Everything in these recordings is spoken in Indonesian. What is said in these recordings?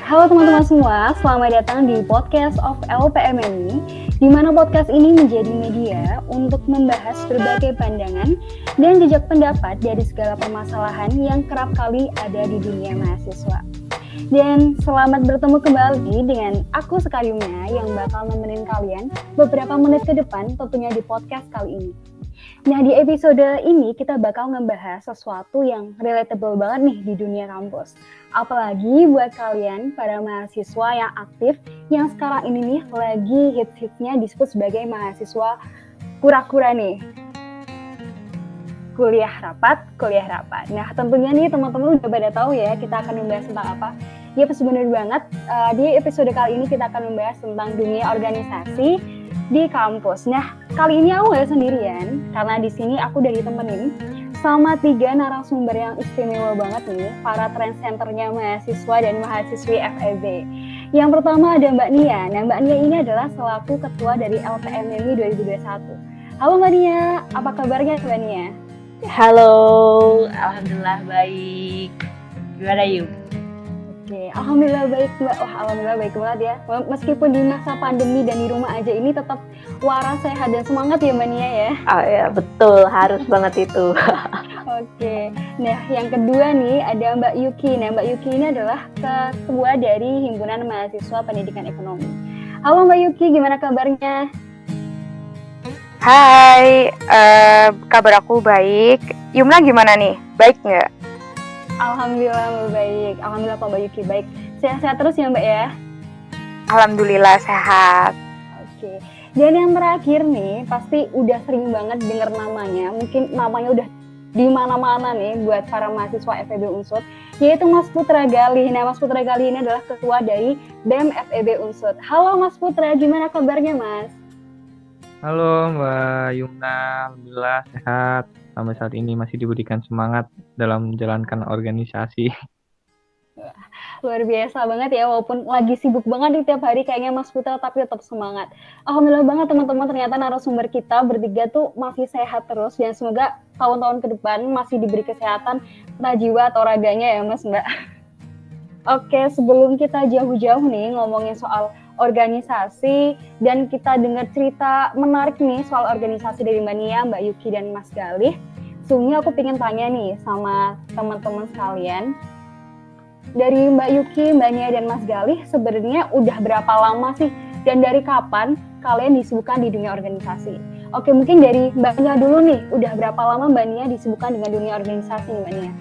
Halo teman-teman semua, selamat datang di podcast of LPMMI, di mana podcast ini menjadi media untuk membahas berbagai pandangan dan jejak pendapat dari segala permasalahan yang kerap kali ada di dunia mahasiswa. Dan selamat bertemu kembali dengan aku Sekaliumnya yang bakal nemenin kalian beberapa menit ke depan tentunya di podcast kali ini. Nah, di episode ini kita bakal ngebahas sesuatu yang relatable banget nih di dunia kampus. Apalagi buat kalian para mahasiswa yang aktif yang sekarang ini nih lagi hits-hitsnya disebut sebagai mahasiswa kura-kura nih. Kuliah rapat. Nah, tentunya nih teman-teman udah pada tahu ya kita akan membahas tentang apa. Ya, benar banget. Di episode kali ini kita akan membahas tentang dunia organisasi di kampus. Nah, kali ini aku nggak sendirian, karena di sini aku udah ditemenin sama 3 narasumber yang istimewa banget nih, para trendsetternya mahasiswa dan mahasiswi FEB. Yang pertama ada Mbak Nia. Nah, Mbak Nia ini adalah selaku ketua dari LPMMI 2021. Halo Mbak Nia, apa kabarnya Mbak Nia? Halo, alhamdulillah baik. Gimana Yuk? Oke, alhamdulillah baik Mbak. Wah, alhamdulillah baik banget ya. Meskipun di masa pandemi dan di rumah aja ini tetap waras, sehat dan semangat ya Mbak Nia ya. Oh ya, betul, harus banget itu. Oke, nah yang kedua nih ada Mbak Yuki. Nah, Mbak Yuki ini adalah ketua dari Himpunan Mahasiswa Pendidikan Ekonomi. Halo Mbak Yuki, gimana kabarnya? Hai, kabar aku baik. Yumna gimana nih? Baik nggak? Alhamdulillah baik. Alhamdulillah Pak Mbak Yuki baik. Sehat-sehat terus ya Mbak ya? Alhamdulillah sehat. Oke. Dan yang terakhir nih, pasti udah sering banget dengar namanya. Mungkin namanya udah di mana-mana nih buat para mahasiswa FEB Unsud, yaitu Mas Putra Galih. Nah, Mas Putra Galih ini adalah ketua dari BEM FEB Unsud. Halo Mas Putra, gimana kabarnya Mas? Halo Mbak Yumna, alhamdulillah sehat. Sampai saat ini masih diberikan semangat dalam menjalankan organisasi. Luar biasa banget ya, walaupun lagi sibuk banget di tiap hari kayaknya Mas Putra, tapi tetap semangat. Alhamdulillah banget teman-teman, ternyata narasumber kita bertiga tuh masih sehat terus, dan semoga tahun-tahun ke depan masih diberi kesehatan entah jiwa atau raganya ya Mas Mbak. Oke, sebelum kita jauh-jauh nih ngomongin soal organisasi dan kita dengar cerita menarik nih soal organisasi dari Mbak Nia, Mbak Yuki, dan Mas Galih, sebelumnya aku pengen tanya nih sama teman-teman sekalian, dari Mbak Yuki, Mbak Nia, dan Mas Galih sebenarnya udah berapa lama sih dan dari kapan kalian disibukkan di dunia organisasi? Oke, mungkin dari Mbak Nia dulu nih, udah berapa lama Mbak Nia disibukkan dengan dunia organisasi nih Mbak Nia?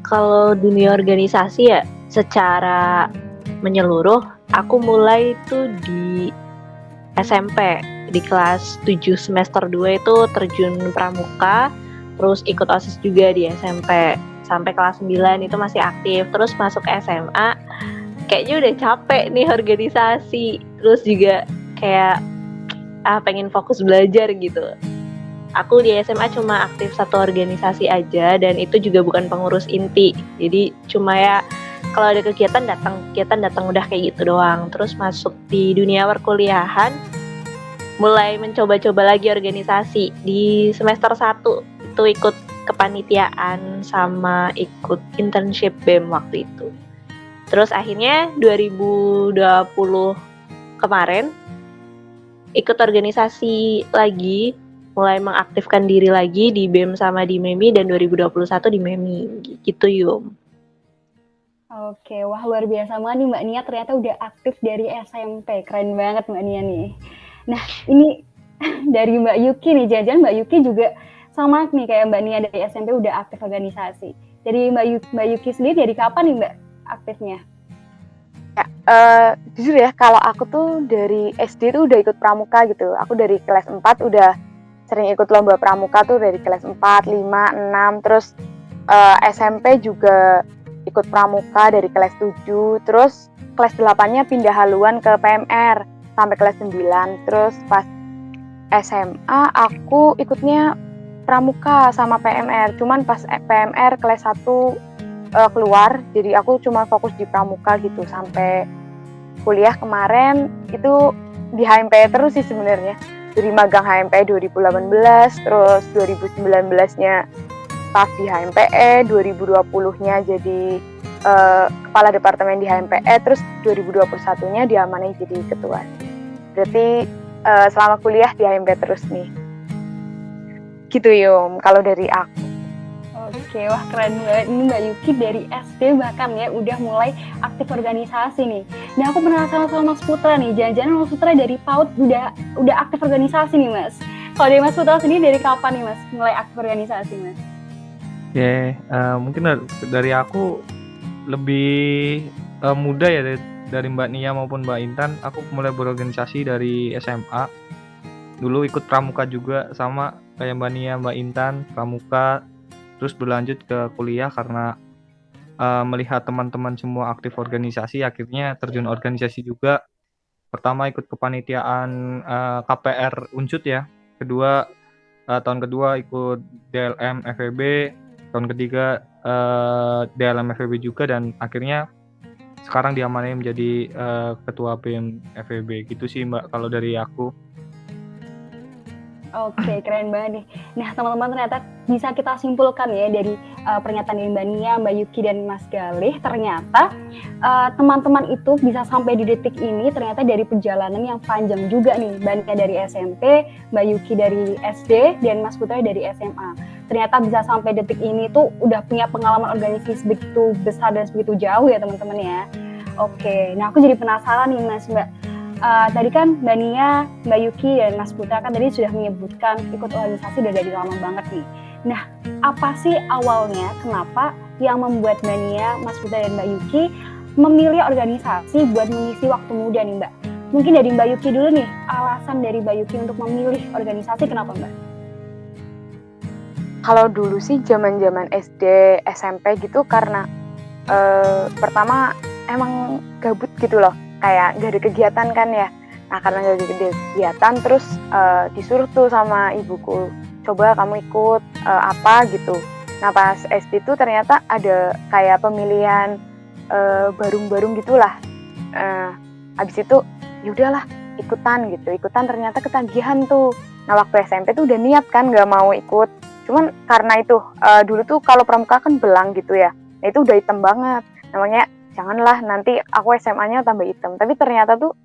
Kalau dunia organisasi ya secara menyeluruh, aku mulai itu di SMP, di kelas 7 semester 2 itu terjun pramuka, terus ikut OSIS juga di SMP. Sampai kelas 9 itu masih aktif, terus masuk SMA, kayaknya udah capek nih organisasi, terus juga kayak pengen fokus belajar gitu. Aku di SMA cuma aktif satu organisasi aja, dan itu juga bukan pengurus inti, jadi cuma ya kalau ada kegiatan datang udah kayak gitu doang. Terus masuk di dunia perkuliahan, mulai mencoba-coba lagi organisasi. Di semester 1 itu ikut kepanitiaan sama ikut internship BEM waktu itu. Terus akhirnya 2020 kemarin ikut organisasi lagi, mulai mengaktifkan diri lagi di BEM sama di MEMI, dan 2021 di MEMI gitu Yum. Oke, wah luar biasa banget nih Mbak Nia, ternyata udah aktif dari SMP, keren banget Mbak Nia nih. Nah, ini dari Mbak Yuki nih, jangan-jangan Mbak Yuki juga sama nih kayak Mbak Nia dari SMP udah aktif organisasi. Dari Mbak Yuki sendiri dari kapan nih Mbak aktifnya? Ya, jujur ya, kalau aku tuh dari SD tuh udah ikut pramuka gitu. Aku dari kelas 4 udah sering ikut lomba pramuka tuh dari kelas 4, 5, 6, terus SMP juga ikut pramuka dari kelas 7, terus kelas 8-nya pindah haluan ke PMR sampai kelas 9. Terus pas SMA aku ikutnya pramuka sama PMR, cuman pas PMR kelas 1 keluar, jadi aku cuma fokus di pramuka gitu sampai kuliah kemarin. Itu di HMP terus sih sebenarnya, dari magang HMP 2018, terus 2019-nya staf di HMPE, 2020-nya jadi kepala departemen di HMPE, terus 2021-nya diamanai jadi ketua. Berarti selama kuliah di HMPE terus nih. Gitu Yum, kalau dari aku. Oke, wah keren banget. Ini Mbak Yuki dari SD bahkan ya udah mulai aktif organisasi nih. Nah aku penasaran sama Mas Putra nih, jangan-jangan Mas Putra dari PAUD udah aktif organisasi nih Mas. Kalau dari Mas Putra sendiri dari kapan nih Mas mulai aktif organisasi Mas? Mungkin dari aku lebih muda ya dari Mbak Nia maupun Mbak Intan. Aku mulai berorganisasi dari SMA. Dulu ikut pramuka juga sama kayak Mbak Nia, Mbak Intan, pramuka. Terus berlanjut ke kuliah karena melihat teman-teman semua aktif organisasi, akhirnya terjun organisasi juga. Pertama ikut kepanitiaan KPR Unsut ya. Tahun kedua ikut DLM FEB. Tahun ketiga DLM FEB juga, dan akhirnya sekarang diamanai menjadi ketua BEM FEB. Gitu sih Mbak kalau dari aku. Oke, keren banget nih. Nah, teman-teman ternyata bisa kita simpulkan ya dari pernyataan dari Mbak Nia, Mbak Yuki, dan Mas Galih. Ternyata teman-teman itu bisa sampai di detik ini ternyata dari perjalanan yang panjang juga nih. Mbak Nia dari SMP, Mbak Yuki dari SD, dan Mas Putra dari SMA. Ternyata bisa sampai detik ini tuh udah punya pengalaman organisasi sebegitu besar dan sebegitu jauh ya teman-teman ya. Oke, nah aku jadi penasaran nih Mas Mbak. Tadi kan Mbak Nia, Mbak Yuki, dan Mas Putra kan tadi sudah menyebutkan ikut organisasi udah dari lama banget nih. Nah, apa sih awalnya kenapa yang membuat Mbak Nia, Mas Putra, dan Mbak Yuki memilih organisasi buat mengisi waktu muda nih Mbak? Mungkin dari Mbak Yuki dulu nih, alasan dari Mbak Yuki untuk memilih organisasi kenapa Mbak? Kalau dulu sih zaman-zaman SD, SMP gitu karena pertama emang gabut gitu loh. Kayak gak ada kegiatan kan ya. Nah karena gak ada kegiatan terus disuruh tuh sama ibuku, coba kamu ikut apa gitu. Nah pas SD tuh ternyata ada kayak pemilihan barung-barung gitulah. Habis itu yaudahlah ikutan gitu. Ikutan ternyata ketagihan tuh. Nah waktu SMP tuh udah niat kan gak mau ikut. Cuman karena itu dulu tuh kalau pramuka kan belang gitu ya. Nah itu udah hitam banget. Namanya janganlah nanti aku SMA-nya tambah hitam. Tapi ternyata tuh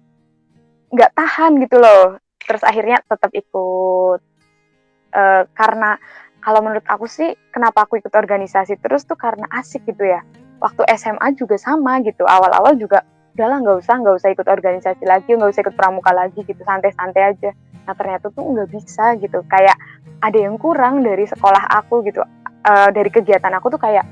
nggak tahan gitu loh. Terus akhirnya tetap ikut. Karena kalau menurut aku sih kenapa aku ikut organisasi terus tuh karena asik gitu ya. Waktu SMA juga sama gitu. Awal-awal juga udahlah nggak usah ikut organisasi lagi, nggak usah ikut pramuka lagi gitu. Santai-santai aja. Nah ternyata tuh nggak bisa gitu. Kayak ada yang kurang dari sekolah aku gitu. Dari kegiatan aku tuh kayak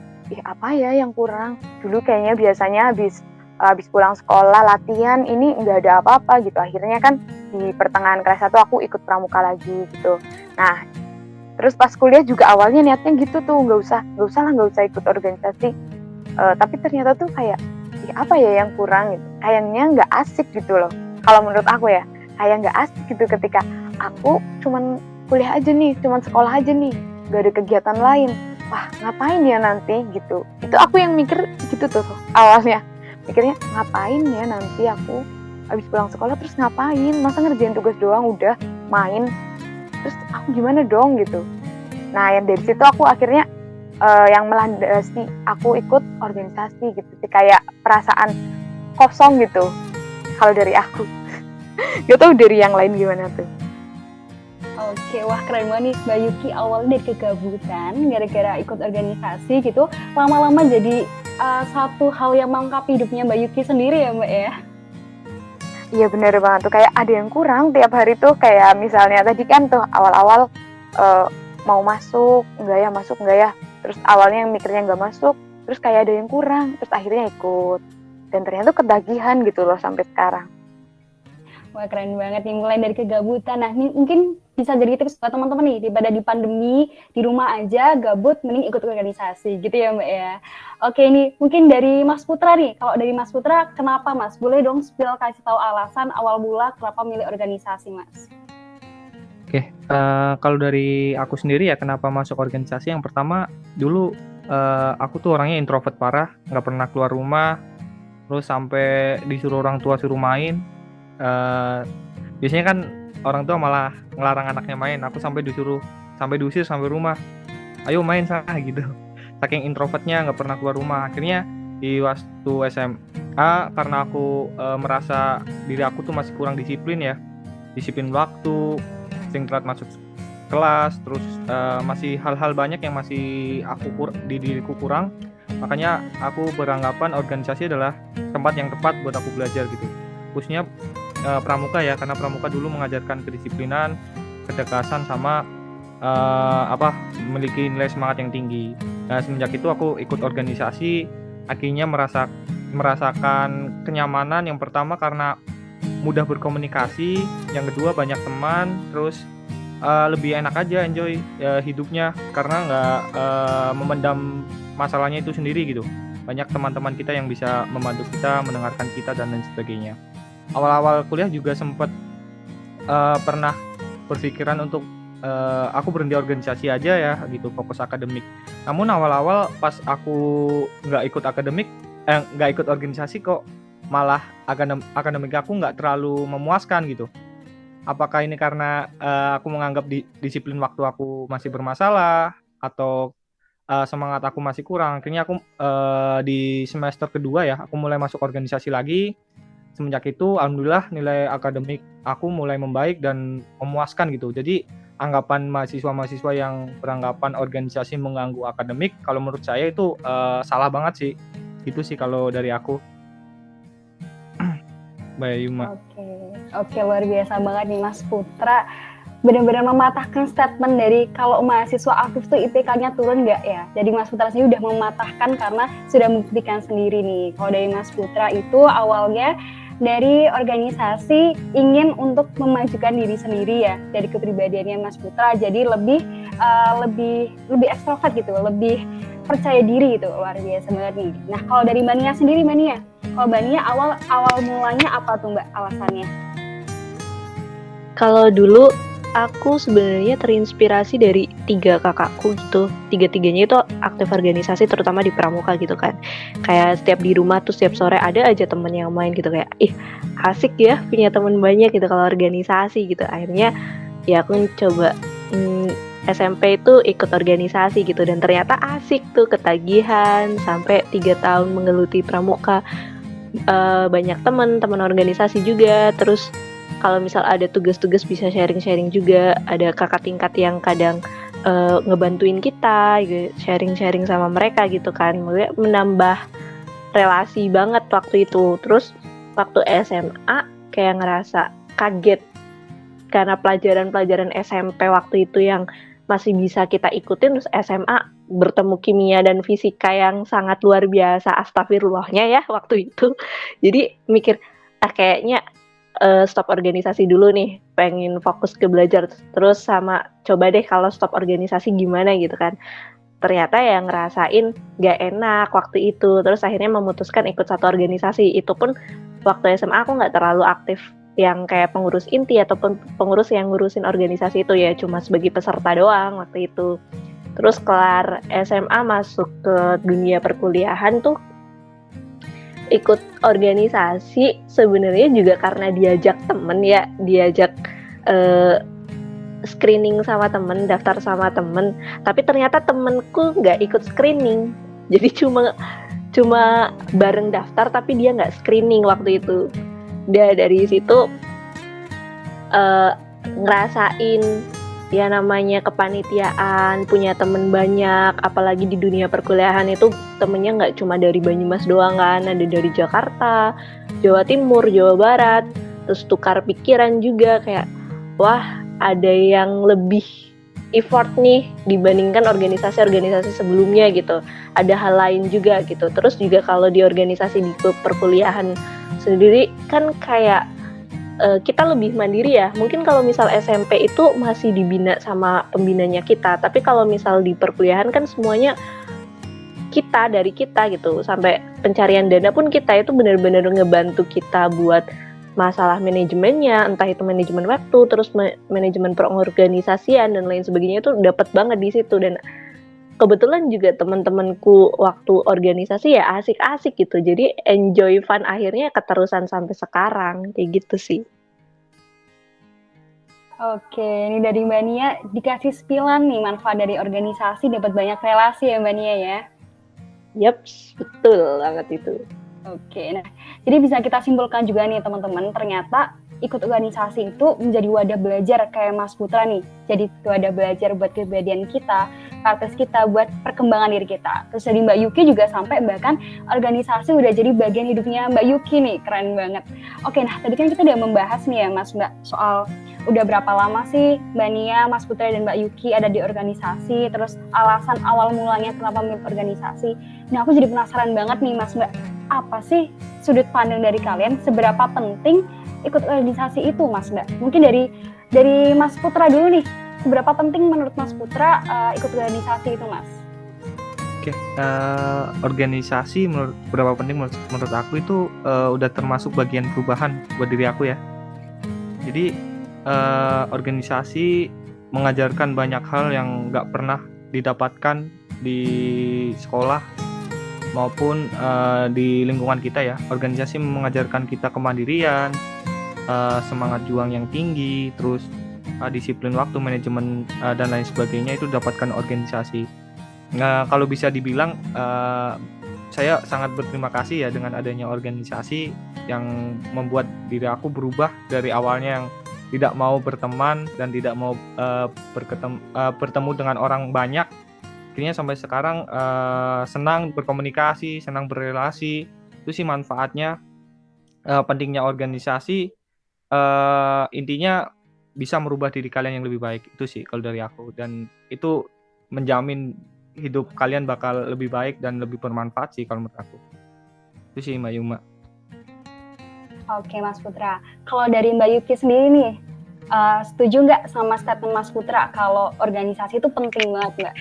apa ya yang kurang? Dulu kayaknya biasanya habis pulang sekolah latihan ini nggak ada apa-apa gitu. Akhirnya kan di pertengahan kelas 1 aku ikut pramuka lagi gitu. Nah, terus pas kuliah juga awalnya niatnya gitu tuh nggak usah ikut organisasi. Tapi ternyata tuh kayak apa ya yang kurang gitu. Kayaknya nggak asik gitu loh. Kalau menurut aku ya, kayak nggak asik gitu ketika aku cuman kuliah aja nih, cuman sekolah aja nih, nggak ada kegiatan lain. Wah ngapain ya nanti gitu. Itu aku yang mikir gitu tuh awalnya. Mikirnya ngapain ya nanti aku habis pulang sekolah terus ngapain. Masa ngerjain tugas doang udah main. Terus aku gimana dong gitu. Nah yang dari situ aku akhirnya yang melandasi aku ikut organisasi gitu. Kayak perasaan kosong gitu. Kalau dari aku. Gak tau dari yang lain gimana tuh. Oke, wah keren banget nih Mbak Yuki awalnya dari kegabutan gara-gara ikut organisasi gitu, lama-lama jadi satu hal yang melengkapi hidupnya Mbak Yuki sendiri ya Mbak ya? Iya bener banget tuh, kayak ada yang kurang tiap hari tuh, kayak misalnya tadi kan tuh awal-awal mau masuk nggak ya, terus awalnya yang mikirnya nggak masuk, terus kayak ada yang kurang, terus akhirnya ikut, dan ternyata ketagihan gitu loh sampai sekarang. Wah keren banget nih, mulai dari kegabutan. Nah ini mungkin bisa jadi tips buat teman-teman nih, daripada di pandemi, di rumah aja, gabut, mending ikut organisasi gitu ya Mbak ya. Oke ini mungkin dari Mas Putra nih, kalau dari Mas Putra kenapa Mas? Boleh dong spill kasih tahu alasan awal mula kenapa milih organisasi Mas? Oke, kalau dari aku sendiri ya kenapa masuk organisasi, yang pertama dulu aku tuh orangnya introvert parah, nggak pernah keluar rumah, terus sampai disuruh orang tua suruh main. Biasanya kan orang tua malah ngelarang anaknya main, aku sampai diusir sampai rumah. ayo main sana gitu. Saking introvertnya nggak pernah keluar rumah. Akhirnya di waktu SMA karena aku merasa diri aku tuh masih kurang disiplin ya, disiplin waktu, sering telat masuk kelas, terus masih hal-hal banyak yang masih di diriku kurang. Makanya aku beranggapan organisasi adalah tempat yang tepat buat aku belajar gitu. Khususnya pramuka ya, karena pramuka dulu mengajarkan kedisiplinan, ketegasan sama memiliki nilai semangat yang tinggi. Nah, semenjak itu aku ikut organisasi, akhirnya merasakan kenyamanan. Yang pertama karena mudah berkomunikasi, yang kedua banyak teman, terus lebih enak aja enjoy hidupnya karena nggak memendam masalahnya itu sendiri gitu. Banyak teman-teman kita yang bisa membantu kita, mendengarkan kita dan lain sebagainya. Awal-awal kuliah juga sempat pernah berpikiran untuk aku berhenti organisasi aja ya gitu, fokus akademik. Namun awal-awal pas aku nggak ikut organisasi kok malah akademik aku nggak terlalu memuaskan gitu. Apakah ini karena aku menganggap disiplin waktu aku masih bermasalah atau semangat aku masih kurang? Akhirnya aku di semester kedua ya, aku mulai masuk organisasi lagi. Semenjak itu alhamdulillah nilai akademik aku mulai membaik dan memuaskan gitu. Jadi anggapan mahasiswa-mahasiswa yang beranggapan organisasi mengganggu akademik, kalau menurut saya itu salah banget sih. Itu sih kalau dari aku. Mbak Yuma. Oke, luar biasa banget nih Mas Putra. Benar-benar mematahkan statement dari kalau mahasiswa aktif tuh IPK-nya turun nggak ya. Jadi Mas Putra sendiri udah mematahkan karena sudah membuktikan sendiri nih. Kalau dari Mas Putra itu awalnya dari organisasi ingin untuk memajukan diri sendiri ya, dari kepribadiannya Mas Putra jadi lebih ekstrovert gitu, lebih percaya diri gitu. Luar biasa banget nih. Nah, kalau dari Mbak Nia sendiri, Mbak Nia, kalau Mbak Nia awal mulanya apa tuh Mbak alasannya? Kalau dulu aku sebenarnya terinspirasi dari 3 kakakku gitu. Tiga-tiganya itu aktif organisasi, terutama di pramuka gitu kan. Kayak setiap di rumah tuh setiap sore ada aja temen yang main gitu, kayak asik ya punya temen banyak gitu kalau organisasi gitu. Akhirnya ya aku coba SMP itu ikut organisasi gitu, dan ternyata asik tuh, ketagihan sampai 3 tahun menggeluti pramuka. Banyak teman organisasi juga, terus kalau misal ada tugas-tugas bisa sharing-sharing juga, ada kakak tingkat yang kadang ngebantuin kita, gitu, sharing-sharing sama mereka gitu kan, menambah relasi banget waktu itu. Terus waktu SMA kayak ngerasa kaget karena pelajaran-pelajaran SMP waktu itu yang masih bisa kita ikutin, terus SMA bertemu kimia dan fisika yang sangat luar biasa, astagfirullahnya ya waktu itu. Jadi mikir kayaknya stop organisasi dulu nih, pengen fokus ke belajar, terus sama coba deh kalau stop organisasi gimana gitu kan. Ternyata ya ngerasain gak enak waktu itu, terus akhirnya memutuskan ikut satu organisasi. Itu pun waktu SMA aku gak terlalu aktif yang kayak pengurus inti ataupun pengurus yang ngurusin organisasi itu, ya cuma sebagai peserta doang waktu itu. Terus kelar SMA masuk ke dunia perkuliahan tuh ikut organisasi sebenarnya juga karena diajak temen ya, diajak screening sama temen, daftar sama temen, tapi ternyata temenku nggak ikut screening, jadi cuma bareng daftar tapi dia nggak screening waktu itu. Dia dari situ ngerasain ya namanya kepanitiaan, punya temen banyak, apalagi di dunia perkuliahan itu temennya nggak cuma dari Banyumas doang kan, ada dari Jakarta, Jawa Timur, Jawa Barat, terus tukar pikiran juga, kayak wah ada yang lebih effort nih dibandingkan organisasi-organisasi sebelumnya gitu, ada hal lain juga gitu. Terus juga kalau di organisasi di perkuliahan sendiri kan kayak kita lebih mandiri ya. Mungkin kalau misal SMP itu masih dibina sama pembinanya kita, tapi kalau misal di perkuliahan kan semuanya dari kita gitu, sampai pencarian dana pun kita itu benar-benar ngebantu kita buat masalah manajemennya, entah itu manajemen waktu, terus manajemen perorganisasian dan lain sebagainya, itu dapat banget di situ. Dan kebetulan juga teman-temanku waktu organisasi ya asik-asik gitu, jadi enjoy fun, akhirnya keterusan sampai sekarang kayak gitu sih. Oke, ini dari Mbak Nia dikasih spilan nih manfaat dari organisasi, dapat banyak relasi ya Mbak Nia ya. Yaps, betul banget itu. Oke, nah jadi bisa kita simpulkan juga nih teman-teman, ternyata ikut organisasi itu menjadi wadah belajar kayak Mas Putra nih. Jadi wadah belajar buat kepribadian kita, karakter kita, buat perkembangan diri kita. Terus dari Mbak Yuki juga sampai bahkan organisasi udah jadi bagian hidupnya Mbak Yuki nih, keren banget. Oke, nah tadi kan kita udah membahas nih ya Mas Mbak soal udah berapa lama sih Mbak Nia, Mas Putra dan Mbak Yuki ada di organisasi, terus alasan awal mulanya kenapa memilih organisasi. Nah aku jadi penasaran banget nih Mas Mbak, apa sih sudut pandang dari kalian, seberapa penting ikut organisasi itu Mas Mbak? Mungkin dari Mas Putra dulu nih, seberapa penting menurut Mas Putra ikut organisasi itu Mas? Oke, organisasi berapa penting menurut aku itu udah termasuk bagian perubahan buat diri aku ya. Jadi organisasi mengajarkan banyak hal yang nggak pernah didapatkan di sekolah maupun di lingkungan kita ya. Organisasi mengajarkan kita kemandirian, semangat juang yang tinggi, terus disiplin waktu, manajemen dan lain sebagainya itu dapatkan organisasi. Nah, kalau bisa dibilang saya sangat berterima kasih ya dengan adanya organisasi yang membuat diri aku berubah dari awalnya yang tidak mau berteman dan tidak mau bertemu dengan orang banyak. Akhirnya sampai sekarang senang berkomunikasi, senang berrelasi. Itu sih manfaatnya. Pentingnya organisasi, intinya bisa merubah diri kalian yang lebih baik. Itu sih kalau dari aku. Dan itu menjamin hidup kalian bakal lebih baik dan lebih bermanfaat sih kalau menurut aku. Itu sih Mbak Yuma. Oke Mas Putra, kalau dari Mbak Yuki sendiri nih, setuju nggak sama statement Mas Putra kalau organisasi itu penting banget Mbak?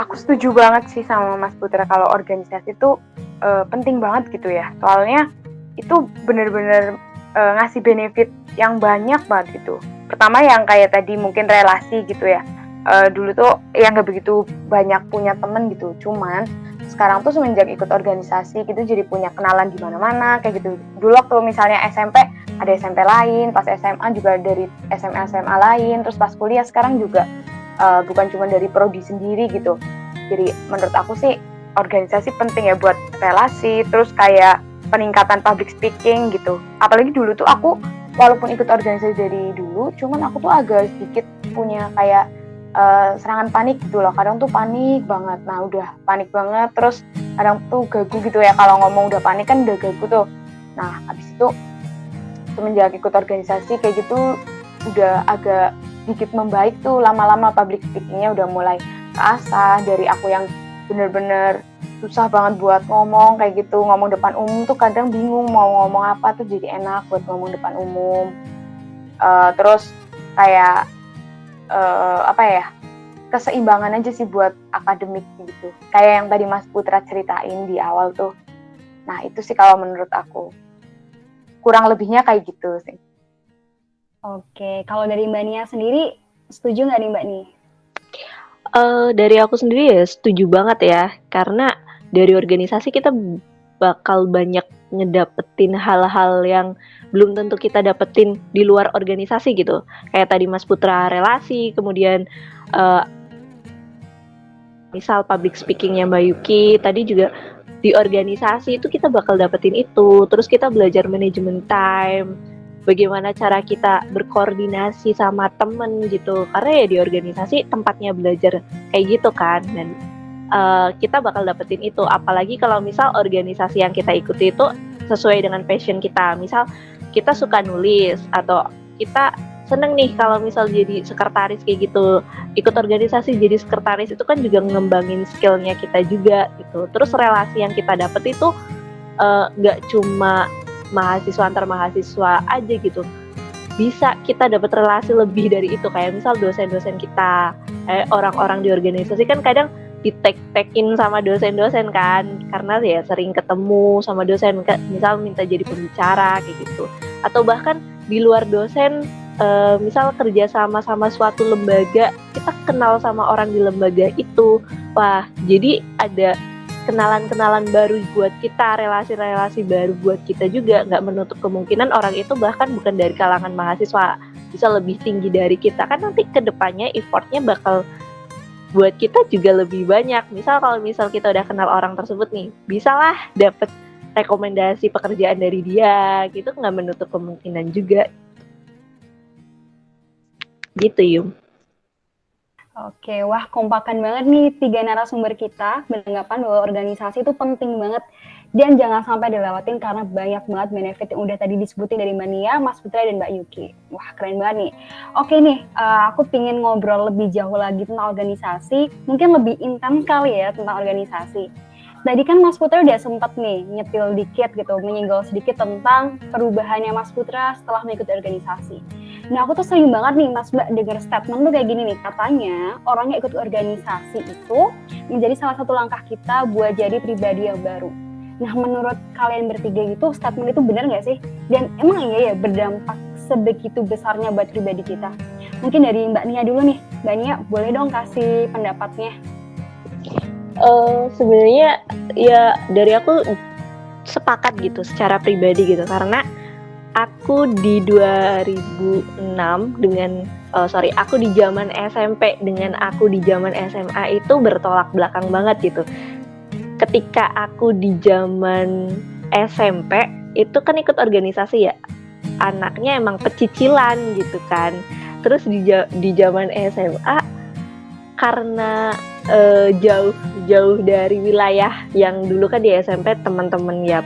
Aku setuju banget sih sama Mas Putra kalau organisasi itu penting banget gitu ya. Soalnya itu benar-benar ngasih benefit yang banyak banget gitu. Pertama yang kayak tadi mungkin relasi gitu ya. Dulu tuh yang nggak begitu banyak punya temen gitu. Cuman sekarang tuh semenjak ikut organisasi gitu jadi punya kenalan di mana-mana kayak gitu. Dulu waktu misalnya SMP ada SMP lain, pas SMA juga dari SMA lain, terus pas kuliah sekarang juga bukan cuma dari prodi sendiri gitu. Jadi menurut aku sih organisasi penting ya buat relasi, terus kayak peningkatan public speaking gitu. Apalagi dulu tuh aku walaupun ikut organisasi dari dulu, cuman aku tuh agak sedikit punya kayak serangan panik gitu loh. Kadang tuh panik banget. Nah udah panik banget, terus kadang tuh gagu gitu ya. Kalau ngomong udah panik kan udah gagu tuh. Nah abis itu semenjak ikut organisasi kayak gitu udah agak sedikit membaik tuh. Lama-lama public speakingnya udah mulai keasah. Dari aku yang bener-bener susah banget buat ngomong kayak gitu, ngomong depan umum tuh kadang bingung mau ngomong apa tuh, jadi enak buat ngomong depan umum. Terus kayak apa ya, keseimbangan aja sih buat akademik gitu. Kayak yang tadi Mas Putra ceritain di awal tuh. Nah itu sih kalau menurut aku. Kurang lebihnya kayak gitu sih. Oke, kalau dari Mbak Nia sendiri, setuju nggak nih Mbak Nia? Dari aku sendiri ya setuju banget ya. Karena dari organisasi kita bakal banyak ngedapetin hal-hal yang belum tentu kita dapetin di luar organisasi gitu. Kayak tadi Mas Putra relasi, kemudian misal public speakingnya Mbak Yuki, tadi juga di organisasi itu kita bakal dapetin itu. Terus kita belajar manajemen time, bagaimana cara kita berkoordinasi sama temen gitu. Karena ya di organisasi tempatnya belajar kayak gitu kan. Dan kita bakal dapetin itu. Apalagi kalau misal organisasi yang kita ikuti itu sesuai dengan passion kita. Misal kita suka nulis atau kita seneng nih kalau misal jadi sekretaris kayak gitu. Ikut organisasi jadi sekretaris itu kan juga ngembangin skillnya kita juga gitu. Terus relasi yang kita dapet itu gak cuma mahasiswa antar mahasiswa aja gitu. Bisa kita dapat relasi lebih dari itu. Kayak misal dosen-dosen kita, orang-orang di organisasi kan kadang di-tag-tagin sama dosen-dosen kan, karena ya sering ketemu sama dosen, misal minta jadi pembicara kayak gitu. Atau bahkan di luar dosen, misal kerja sama suatu lembaga, kita kenal sama orang di lembaga itu. Wah, jadi ada kenalan-kenalan baru buat kita, relasi-relasi baru buat kita juga. Nggak menutup kemungkinan orang itu bahkan bukan dari kalangan mahasiswa bisa lebih tinggi dari kita, kan nanti kedepannya effortnya bakal buat kita juga lebih banyak. Misal kalau kita udah kenal orang tersebut nih, bisalah dapet rekomendasi pekerjaan dari dia gitu, nggak menutup kemungkinan juga gitu Yum. Oke, wah kompakan banget nih 3 narasumber kita beranggapan bahwa organisasi itu penting banget dan jangan sampai dilewatin karena banyak banget benefit yang udah tadi disebutin dari Mbak Nia, Mas Putra, dan Mbak Yuki. Wah keren banget nih. Oke nih, aku pingin ngobrol lebih jauh lagi tentang organisasi, mungkin lebih intens kali ya tentang organisasi. Tadi kan Mas Putra udah sempat nih nyetil dikit gitu, menyinggung sedikit tentang perubahannya Mas Putra setelah mengikuti organisasi. Nah aku tuh sering banget nih Mas Mbak denger statement tuh kayak gini nih, katanya orang yang ikut organisasi itu menjadi salah satu langkah kita buat jadi pribadi yang baru. Nah menurut kalian bertiga gitu statement itu benar nggak sih? Dan emang iya ya berdampak sebegitu besarnya buat pribadi kita? Mungkin dari Mbak Nia dulu nih, Mbak Nia boleh dong kasih pendapatnya. Sebenarnya ya dari aku sepakat gitu secara pribadi gitu, karena aku di 2006 aku di zaman SMP dengan aku di zaman SMA itu bertolak belakang banget gitu. Ketika aku di zaman SMP itu kan ikut organisasi ya, anaknya emang pecicilan gitu kan. Terus di zaman SMA karena jauh dari wilayah yang dulu kan di SMP teman-teman ya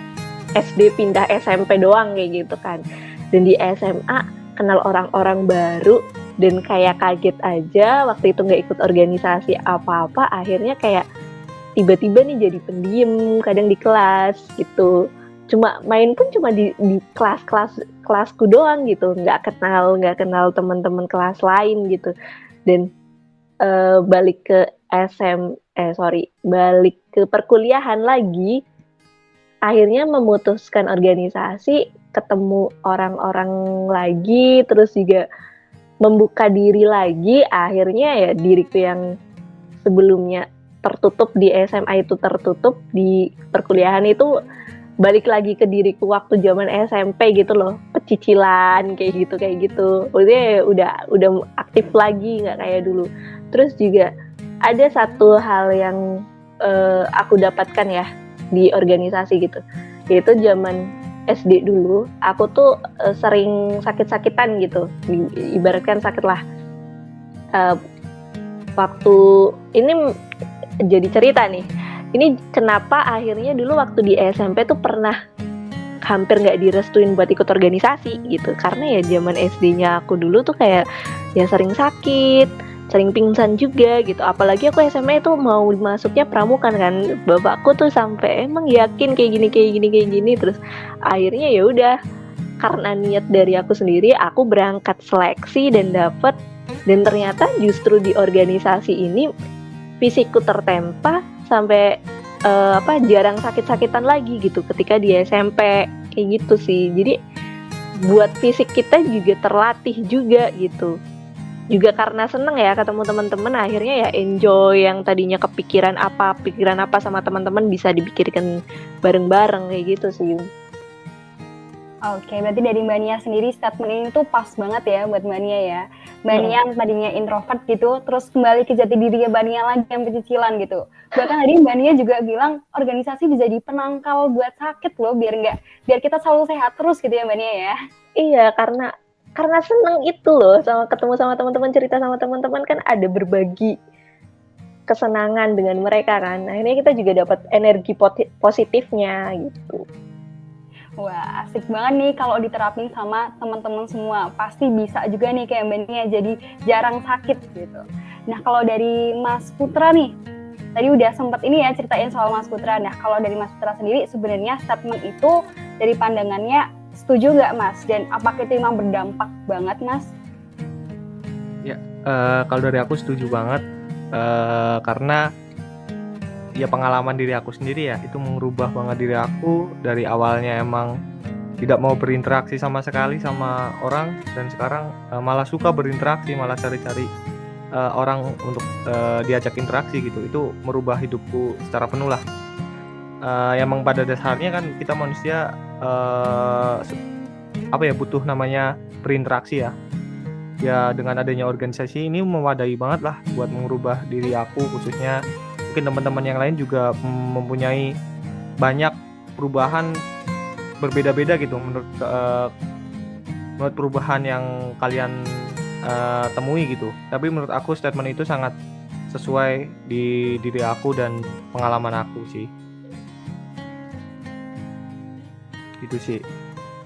SD pindah SMP doang kayak gitu kan, dan di SMA kenal orang-orang baru dan kayak kaget aja waktu itu nggak ikut organisasi apa-apa, akhirnya kayak tiba-tiba nih jadi pendiam kadang di kelas gitu, cuma main pun cuma di kelasku doang gitu, nggak kenal teman-teman kelas lain gitu. Dan balik ke balik ke perkuliahan lagi, akhirnya memutuskan organisasi, ketemu orang-orang lagi, terus juga membuka diri lagi, akhirnya ya diriku yang sebelumnya tertutup di SMA itu tertutup, di perkuliahan itu balik lagi ke diriku waktu zaman SMP gitu loh, pecicilan kayak gitu. Maksudnya udah aktif lagi, nggak kayak dulu. Terus juga ada satu hal yang aku dapatkan ya di organisasi gitu, yaitu zaman SD dulu aku tuh sering sakit-sakitan gitu, ibaratkan sakit lah. Waktu ini jadi cerita nih, ini kenapa akhirnya dulu waktu di SMP tuh pernah hampir nggak direstuin buat ikut organisasi gitu, karena ya zaman SD-nya aku dulu tuh kayak ya sering sakit, sering pingsan juga gitu. Apalagi aku SMA itu mau masuknya pramuka kan, bapakku tuh sampai emang yakin kayak gini, terus akhirnya ya udah, karena niat dari aku sendiri, aku berangkat seleksi dan dapet, dan ternyata justru di organisasi ini fisikku tertempa sampai jarang sakit-sakitan lagi gitu ketika di SMP kayak gitu sih. Jadi buat fisik kita juga terlatih juga gitu. Juga karena seneng ya ketemu teman-teman, akhirnya ya enjoy, yang tadinya pikiran apa sama teman-teman bisa dipikirkan bareng-bareng kayak gitu sih. Oke, berarti dari Mbak Nia sendiri statement ini tuh pas banget ya buat Mbak Nia ya. Mbak Nia yang tadinya introvert gitu, terus kembali ke jati dirinya Mbak Nia lagi yang pecicilan gitu. Bahkan tadi Mbak Nia juga bilang organisasi bisa jadi penangkal buat sakit loh, biar kita selalu sehat terus gitu ya Mbak Nia ya. Iya, karena seneng itu loh, sama ketemu sama teman-teman, cerita sama teman-teman, kan ada berbagi kesenangan dengan mereka kan. Akhirnya kita juga dapat energi positifnya gitu. Wah, asik banget nih kalau diterapin sama teman-teman semua. Pasti bisa juga nih kayak Mbak Nia, jadi jarang sakit gitu. Nah, kalau dari Mas Putra nih, tadi udah sempat ini ya ceritain soal Mas Putra. Nah, kalau dari Mas Putra sendiri sebenarnya statement itu dari pandangannya setuju nggak Mas? Dan apakah itu memang berdampak banget Mas? Ya, kalau dari aku setuju banget, karena ya pengalaman diri aku sendiri ya, itu mengubah banget diri aku. Dari awalnya emang tidak mau berinteraksi sama sekali sama orang, dan sekarang malah suka berinteraksi, malah cari-cari orang untuk diajak interaksi gitu. Itu merubah hidupku secara penuh lah. Emang pada dasarnya kan kita manusia butuh namanya berinteraksi ya. ya dengan adanya organisasi ini mewadahi banget lah buat mengubah diri aku, khususnya mungkin teman-teman yang lain juga mempunyai banyak perubahan berbeda-beda gitu menurut perubahan yang kalian temui gitu. Tapi menurut aku statement itu sangat sesuai di diri aku dan pengalaman aku sih. Gitu sih.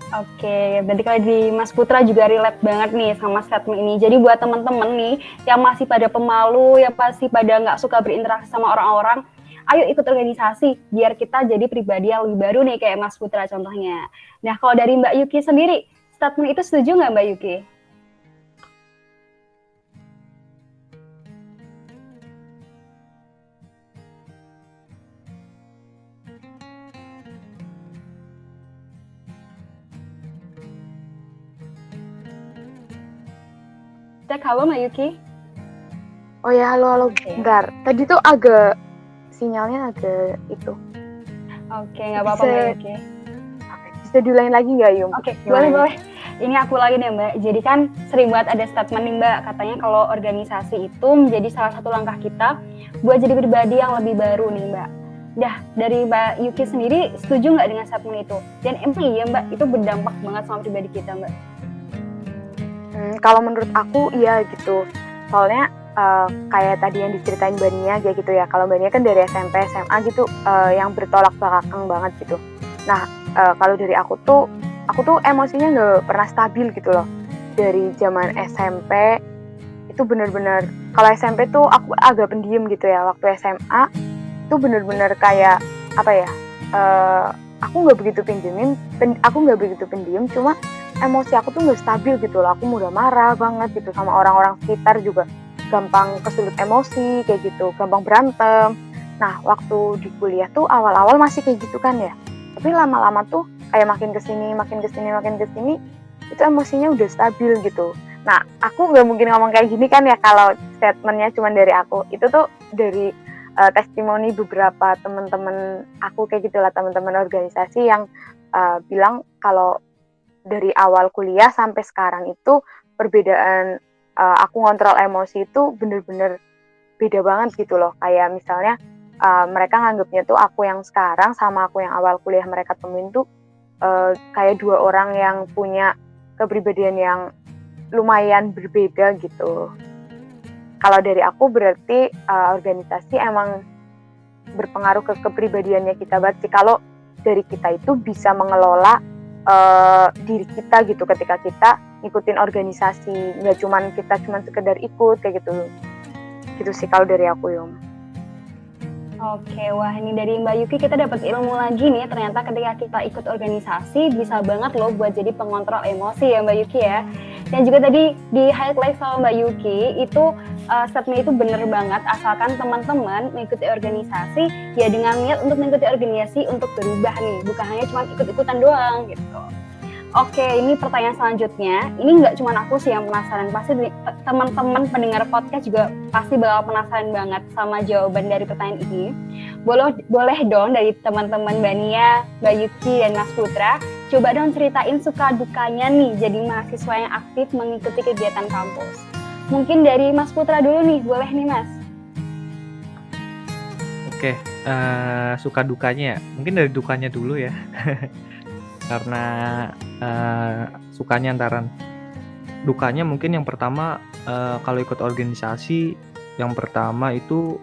Oke, berarti kalau di Mas Putra juga relate banget nih sama statement ini. Jadi buat teman-teman nih yang masih pada pemalu, yang pasti pada nggak suka berinteraksi sama orang-orang, ayo ikut organisasi biar kita jadi pribadi yang lebih baru nih kayak Mas Putra contohnya. Nah, kalau dari Mbak Yuki sendiri, statement itu setuju nggak Mbak Yuki? Cek halo Mbak Yuki. Oh ya, halo. Oke. Bentar. Tadi tuh agak sinyalnya agak itu. Oke, nggak apa-apa Bisa- Mbak Yuki. Bisa diulangi lagi nggak, Yum? Oke, Gimana? boleh. Ini aku lagi nih Mbak. Jadi kan sering banget ada statement nih Mbak, katanya kalau organisasi itu menjadi salah satu langkah kita buat jadi pribadi yang lebih baru nih Mbak. Dah, dari Mbak Yuki sendiri setuju nggak dengan statement itu? Dan emang iya Mbak, itu berdampak banget sama pribadi kita Mbak. Kalau menurut aku iya gitu. Soalnya kayak tadi yang diceritain Mbak Nia kayak gitu ya. Kalau Mbak Nia kan dari SMP, SMA gitu yang bertolak belakang banget gitu. Nah, kalau dari aku tuh emosinya nggak pernah stabil gitu loh. Dari zaman SMP itu bener-bener, kalau SMP tuh aku agak pendiam gitu ya. Waktu SMA itu bener-bener kayak apa ya? Aku nggak begitu pendiam, cuma emosi aku tuh nggak stabil gitu loh. Aku mudah marah banget gitu sama orang-orang sekitar juga, gampang kesulut emosi kayak gitu, gampang berantem. Nah, waktu di kuliah tuh awal-awal masih kayak gitu kan ya, tapi lama-lama tuh kayak makin kesini itu emosinya udah stabil gitu. Nah, aku nggak mungkin ngomong kayak gini kan ya kalau statementnya cuma dari aku. Itu tuh dari testimoni beberapa teman-teman aku kayak gitulah, teman-teman organisasi yang bilang kalau dari awal kuliah sampai sekarang itu perbedaan aku ngontrol emosi itu bener-bener beda banget gitu loh. Kayak misalnya mereka nganggapnya tuh aku yang sekarang sama aku yang awal kuliah mereka temuin tuh kayak dua orang yang punya kepribadian yang lumayan berbeda gitu. Kalau dari aku berarti organisasi emang berpengaruh ke kepribadiannya kita banget sih. Kalau dari kita itu bisa mengelola diri kita gitu ketika kita ngikutin organisasi, nggak cuman sekedar ikut kayak gitu sih kalau dari aku, Yum. Oke, wah ini dari Mbak Yuki kita dapat ilmu lagi nih. Ternyata ketika kita ikut organisasi bisa banget loh buat jadi pengontrol emosi ya Mbak Yuki ya. Dan juga tadi di highlight sama Mbak Yuki itu statement itu bener banget, asalkan teman-teman mengikuti organisasi ya dengan niat untuk mengikuti organisasi untuk berubah nih, bukan hanya cuma ikut-ikutan doang gitu. Oke, ini pertanyaan selanjutnya. Ini nggak cuma aku sih yang penasaran, pasti teman-teman pendengar podcast juga pasti bakal penasaran banget sama jawaban dari pertanyaan ini. Boleh dong dari teman-teman Mbak Nia, Mbak Yuki, dan Mas Putra, coba dong ceritain suka dukanya nih jadi mahasiswa yang aktif mengikuti kegiatan kampus. Mungkin dari Mas Putra dulu nih, boleh nih Mas? Oke, suka dukanya ya. Mungkin dari dukanya dulu ya. Karena sukanya antaran dukanya mungkin yang pertama kalau ikut organisasi yang pertama itu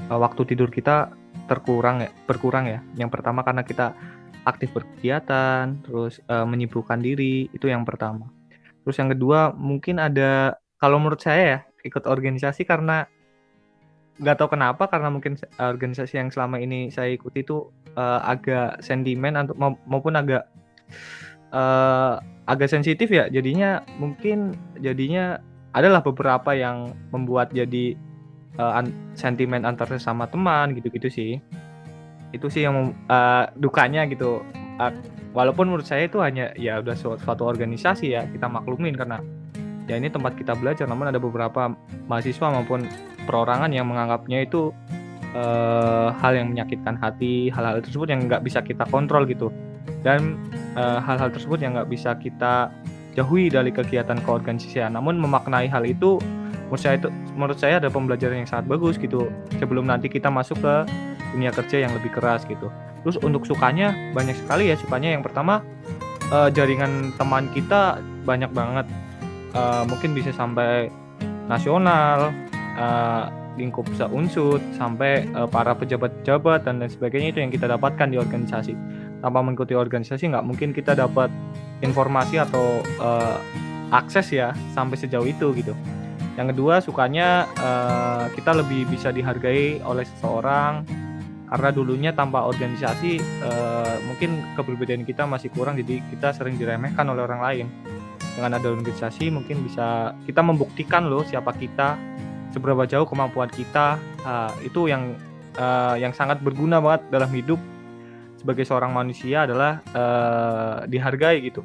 waktu tidur kita berkurang ya. Yang pertama karena kita aktif berkegiatan, terus menyibukkan diri, itu yang pertama. Terus yang kedua mungkin ada, kalau menurut saya ya, ikut organisasi karena nggak tahu kenapa, karena mungkin organisasi yang selama ini saya ikuti itu agak sentimen maupun agak sensitif ya, jadinya adalah beberapa yang membuat jadi sentimen antar sesama teman gitu-gitu sih. Itu sih yang dukanya gitu. Walaupun menurut saya itu hanya ya udah suatu organisasi ya, kita maklumin karena ya ini tempat kita belajar, namun ada beberapa mahasiswa maupun perorangan yang menganggapnya itu hal yang menyakitkan hati, hal-hal tersebut yang nggak bisa kita kontrol gitu, dan hal-hal tersebut yang nggak bisa kita jauhi dari kegiatan keorganisasian. Namun memaknai hal itu menurut saya ada pembelajaran yang sangat bagus gitu sebelum nanti kita masuk ke dunia kerja yang lebih keras gitu. Terus untuk sukanya banyak sekali ya. Sukanya yang pertama, jaringan teman kita banyak banget, mungkin bisa sampai nasional, lingkup seunsur, sampai para pejabat-pejabat dan lain sebagainya. Itu yang kita dapatkan di organisasi. Tanpa mengikuti organisasi nggak mungkin kita dapat informasi atau akses ya sampai sejauh itu gitu. Yang kedua, sukanya kita lebih bisa dihargai oleh seseorang, karena dulunya tanpa organisasi mungkin kepribadian kita masih kurang, jadi kita sering diremehkan oleh orang lain. Dengan ada organisasi mungkin bisa kita membuktikan loh siapa kita, seberapa jauh kemampuan kita. Itu yang sangat berguna banget dalam hidup sebagai seorang manusia adalah dihargai gitu.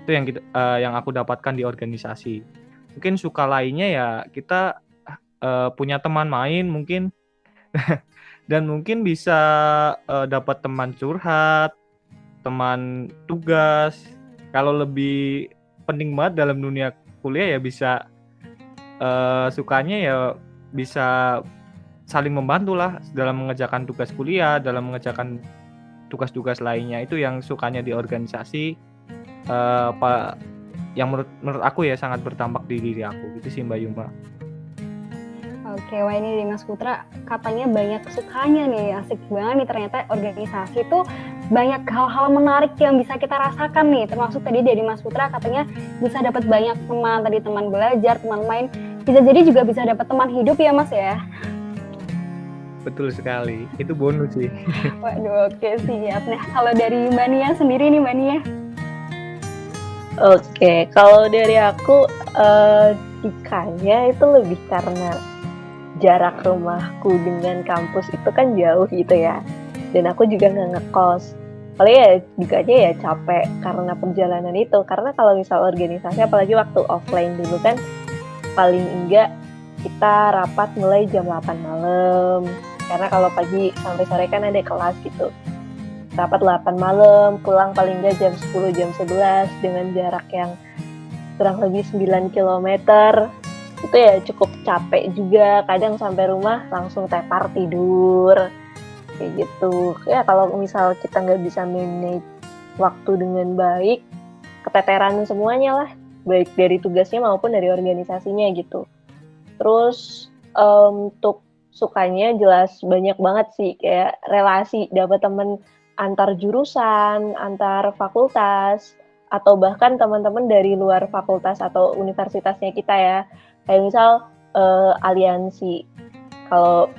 Itu yang aku dapatkan di organisasi. Mungkin suka lainnya ya kita punya teman main mungkin dan mungkin bisa dapat teman curhat, teman tugas. Kalau lebih penting banget dalam dunia kuliah ya bisa sukanya ya bisa saling membantu lah dalam mengerjakan tugas kuliah, dalam mengerjakan tugas-tugas lainnya. Itu yang sukanya di organisasi, yang menurut aku ya sangat berdampak di diri aku gitu sih Mbak Yuma. Oke, wah ini dari Mas Putra katanya banyak sukanya nih, asik banget nih ternyata organisasi itu banyak hal-hal menarik yang bisa kita rasakan nih, termasuk tadi dari Mas Putra katanya bisa dapat banyak teman, tadi teman belajar, teman main, bisa jadi juga bisa dapat teman hidup ya Mas ya. Betul sekali, itu bonus sih. Waduh, oke siap. Nah kalau dari Mbak Nia sendiri nih Mbak Nia. Oke, kalau dari aku dukanya itu lebih karena jarak rumahku dengan kampus itu kan jauh gitu ya, dan aku juga nggak ngekos. Paling ya dukanya ya capek karena perjalanan itu, karena kalau misal organisasi apalagi waktu offline dulu kan paling enggak kita rapat mulai jam 8 malam, karena kalau pagi sampai sore kan ada kelas gitu. Rapat 8 malam, pulang paling enggak jam 10, jam 11 dengan jarak yang kurang lebih 9 km. Itu ya cukup capek juga, kadang sampai rumah langsung tepar tidur kayak gitu ya. Kalau misal kita nggak bisa manage waktu dengan baik, keteteran semuanya lah, baik dari tugasnya maupun dari organisasinya gitu. Terus untuk sukanya jelas banyak banget sih, kayak relasi, dapat temen antar jurusan, antar fakultas, atau bahkan teman-teman dari luar fakultas atau universitasnya kita ya. Kayak misal aliansi, kalau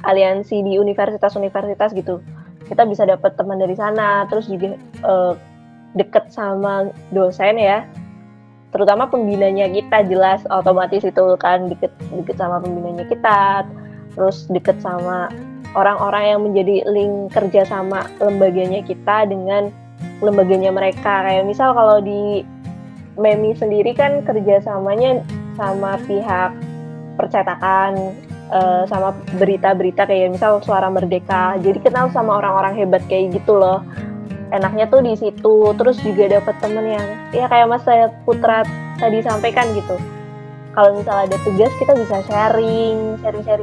aliansi di universitas-universitas gitu, kita bisa dapat teman dari sana. Terus juga deket sama dosen ya, terutama pembinanya kita, jelas otomatis itu kan deket sama pembinanya kita. Terus deket sama orang-orang yang menjadi link kerja sama lembaganya kita dengan lembaganya mereka. Kayak misal kalau di MEMI sendiri kan kerjasamanya sama pihak percetakan, sama berita-berita kayak misal Suara Merdeka. Jadi kenal sama orang-orang hebat kayak gitu loh. Enaknya tuh di situ. Terus juga dapat temen yang ya kayak Mas Putra tadi sampaikan gitu. Kalau misal ada tugas kita bisa sharing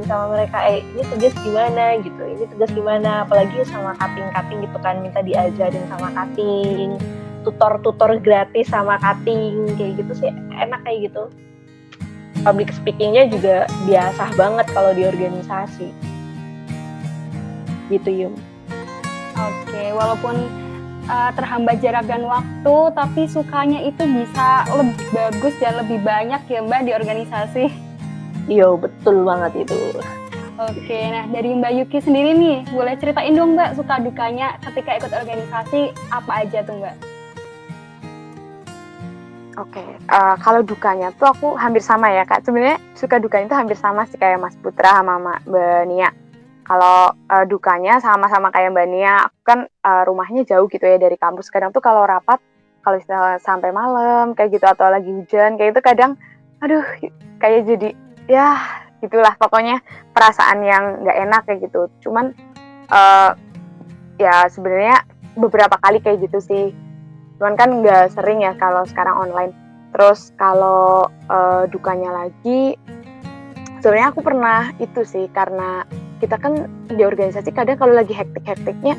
sama mereka. Ini tugas gimana gitu, ini tugas gimana. Apalagi sama cutting gitu kan, minta diajarin sama cutting, tutor gratis sama cutting kayak gitu sih, enak kayak gitu. Public speakingnya juga biasa banget kalau di organisasi gitu Yum. Oke, walaupun terhambat jarak dan waktu, tapi sukanya itu bisa lebih bagus dan lebih banyak ya Mbak di organisasi. Iya betul banget itu. Oke, nah dari Mbak Yuki sendiri nih, boleh ceritain dong Mbak suka dukanya ketika ikut organisasi apa aja tuh Mbak? Oke, kalau dukanya tuh aku hampir sama ya Kak. Sebenarnya suka dukanya tuh hampir sama sih kayak Mas Putra sama Mbak Nia. Kalau dukanya sama-sama kayak Mbak Nia, aku kan rumahnya jauh gitu ya dari kampus. Kadang tuh kalau rapat, kalau sampai malam kayak gitu atau lagi hujan kayak itu kadang, aduh kayak jadi ya gitulah pokoknya perasaan yang nggak enak kayak gitu. Cuman ya sebenarnya beberapa kali kayak gitu sih. cuman kan nggak sering ya kalau sekarang online. Terus kalau dukanya lagi, sebenarnya aku pernah itu sih, karena kita kan di organisasi kadang kalau lagi hektik-hektiknya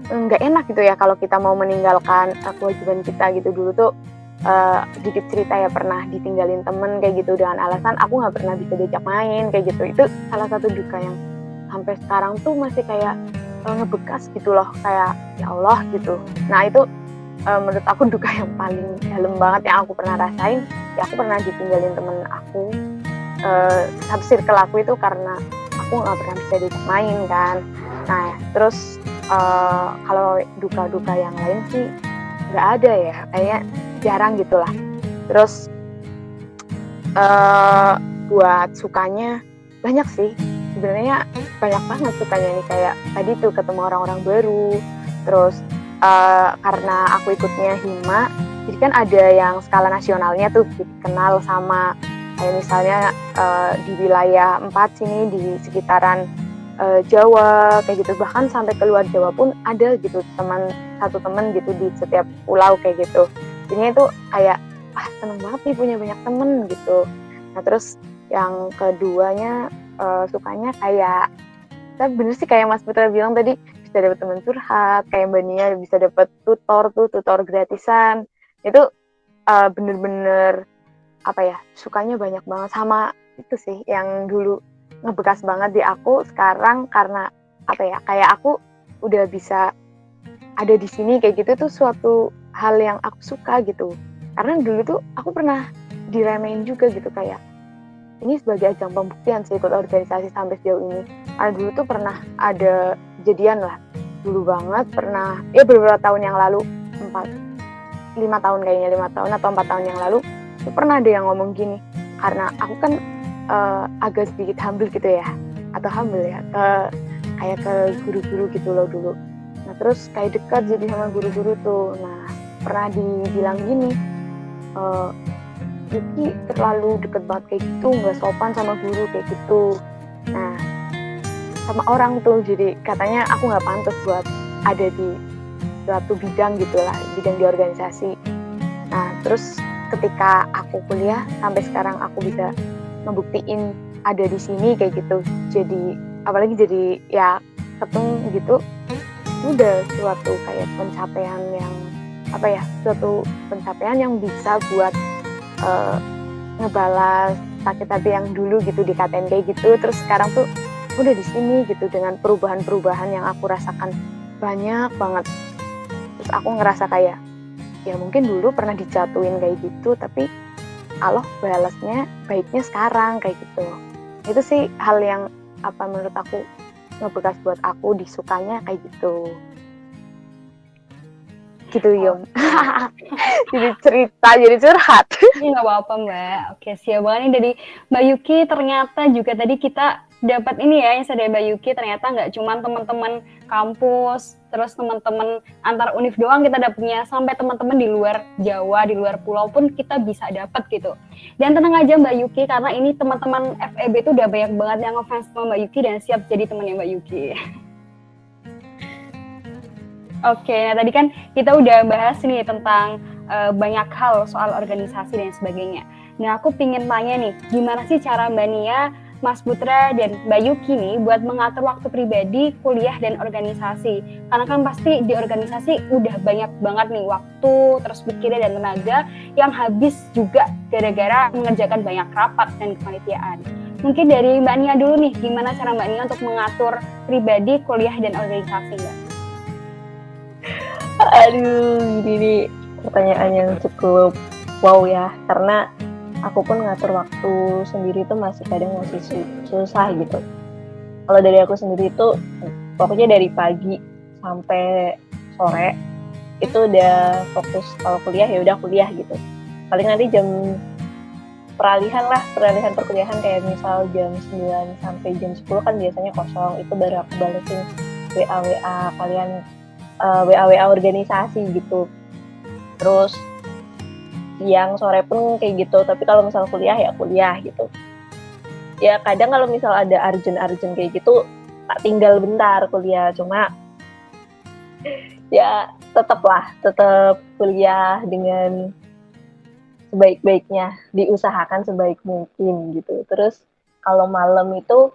nggak enak gitu ya kalau kita mau meninggalkan kewajiban kita gitu. Dulu tuh sedikit cerita ya, pernah ditinggalin temen kayak gitu dengan alasan aku nggak pernah bisa diajak main kayak gitu. Itu salah satu duka yang sampai sekarang tuh masih kayak ngebekas gitu loh, kayak ya Allah gitu. Nah itu menurut aku duka yang paling dalam banget yang aku pernah rasain. Ya aku pernah ditinggalin temen aku, satu circle aku itu, karena aku nggak pernah bisa diajak main kan. Nah terus kalau duka-duka yang lain sih nggak ada ya, kayaknya jarang gitulah. Terus buat sukanya banyak sih sebenarnya, banyak banget sukanya nih, kayak tadi tuh ketemu orang-orang baru. Terus karena aku ikutnya Hima, jadi kan ada yang skala nasionalnya tuh, kenal sama kayak misalnya di wilayah 4 sini di sekitaran Jawa kayak gitu, bahkan sampai keluar Jawa pun ada gitu satu teman gitu di setiap pulau kayak gitu. Jadinya itu kayak seneng banget nih punya banyak temen gitu. Nah terus yang keduanya sukanya kayak, bener sih kayak Mas Putra bilang tadi, bisa dapat teman curhat, kayak Mbak Nia bisa dapat tutor gratisan. Itu bener-bener apa ya, sukanya banyak banget. Sama itu sih yang dulu ngebekas banget di aku sekarang, karena apa ya, kayak aku udah bisa ada di sini kayak gitu tuh suatu hal yang aku suka gitu. Karena dulu tuh aku pernah diremehin juga gitu, kayak ini sebagai ajang pembuktian sih ikut organisasi sampai sejauh ini. Karena dulu tuh pernah ada kejadian lah, dulu banget pernah, ya beberapa tahun yang lalu, 5 tahun kayaknya, 5 tahun atau 4 tahun yang lalu, itu pernah ada yang ngomong gini, karena aku kan agak sedikit humble gitu ya, atau humble ya, kayak ke guru-guru gitu loh dulu. Nah terus kayak dekat jadi sama guru-guru tuh. Nah pernah dibilang gini, Yuki terlalu deket banget kayak gitu, nggak sopan sama guru kayak gitu. Nah sama orang tuh, jadi katanya aku nggak pantas buat ada di suatu bidang gitulah, bidang di organisasi. Nah terus ketika aku kuliah sampai sekarang aku bisa ngebuktiin ada di sini kayak gitu, jadi apalagi jadi ya ketum gitu, udah suatu kayak pencapaian yang apa ya, suatu pencapaian yang bisa buat ngebalas sakit hati yang dulu gitu di KTN kayak gitu. Terus sekarang tuh udah di sini gitu, dengan perubahan-perubahan yang aku rasakan banyak banget. Terus aku ngerasa kayak ya mungkin dulu pernah dijatuhin kayak gitu, tapi Allah balasnya baiknya sekarang kayak gitu. Itu sih hal yang apa menurut aku ngebekas buat aku, disukanya kayak gitu Yum. Jadi cerita, jadi curhat. Iya nggak apa-apa Mbak. Oke, siap banget nih dari Mbak Yuki. Ternyata juga tadi kita dapat ini ya, yang dari Mbak Yuki, ternyata nggak cuma teman-teman kampus, terus teman-teman antar univ doang kita dapetnya, sampai teman-teman di luar Jawa, di luar pulau pun kita bisa dapat gitu. Dan tenang aja Mbak Yuki, karena ini teman-teman FEB itu udah banyak banget yang ngefans sama Mbak Yuki dan siap jadi temannya Mbak Yuki. Oke, nah tadi kan kita udah bahas nih tentang banyak hal soal organisasi dan sebagainya. Nah aku pingin tanya nih, gimana sih cara Mbak Nia, Mas Putra, dan Mbak Yuki nih buat mengatur waktu pribadi, kuliah, dan organisasi? Karena kan pasti di organisasi udah banyak banget nih waktu, terus pikiran dan tenaga yang habis juga gara-gara mengerjakan banyak rapat dan kepanitiaan. Mungkin dari Mbak Nia dulu nih, gimana cara Mbak Nia untuk mengatur pribadi, kuliah, dan organisasi Mbak? Aduh, ini nih pertanyaan yang cukup wow ya, karena aku pun ngatur waktu sendiri tuh masih susah gitu. Kalau dari aku sendiri tuh pokoknya dari pagi sampai sore itu udah fokus, kalau kuliah ya udah kuliah gitu. Paling nanti jam peralihan perkuliahan kayak misal jam 9 sampai jam 10 kan biasanya kosong, itu baru aku balesin WA kalian, WA organisasi gitu. Terus siang sore pun kayak gitu, tapi kalau misal kuliah ya kuliah gitu. Ya kadang kalau misal ada urgent kayak gitu tak tinggal bentar kuliah, cuma ya tetap kuliah dengan sebaik-baiknya, diusahakan sebaik mungkin gitu. Terus kalau malam itu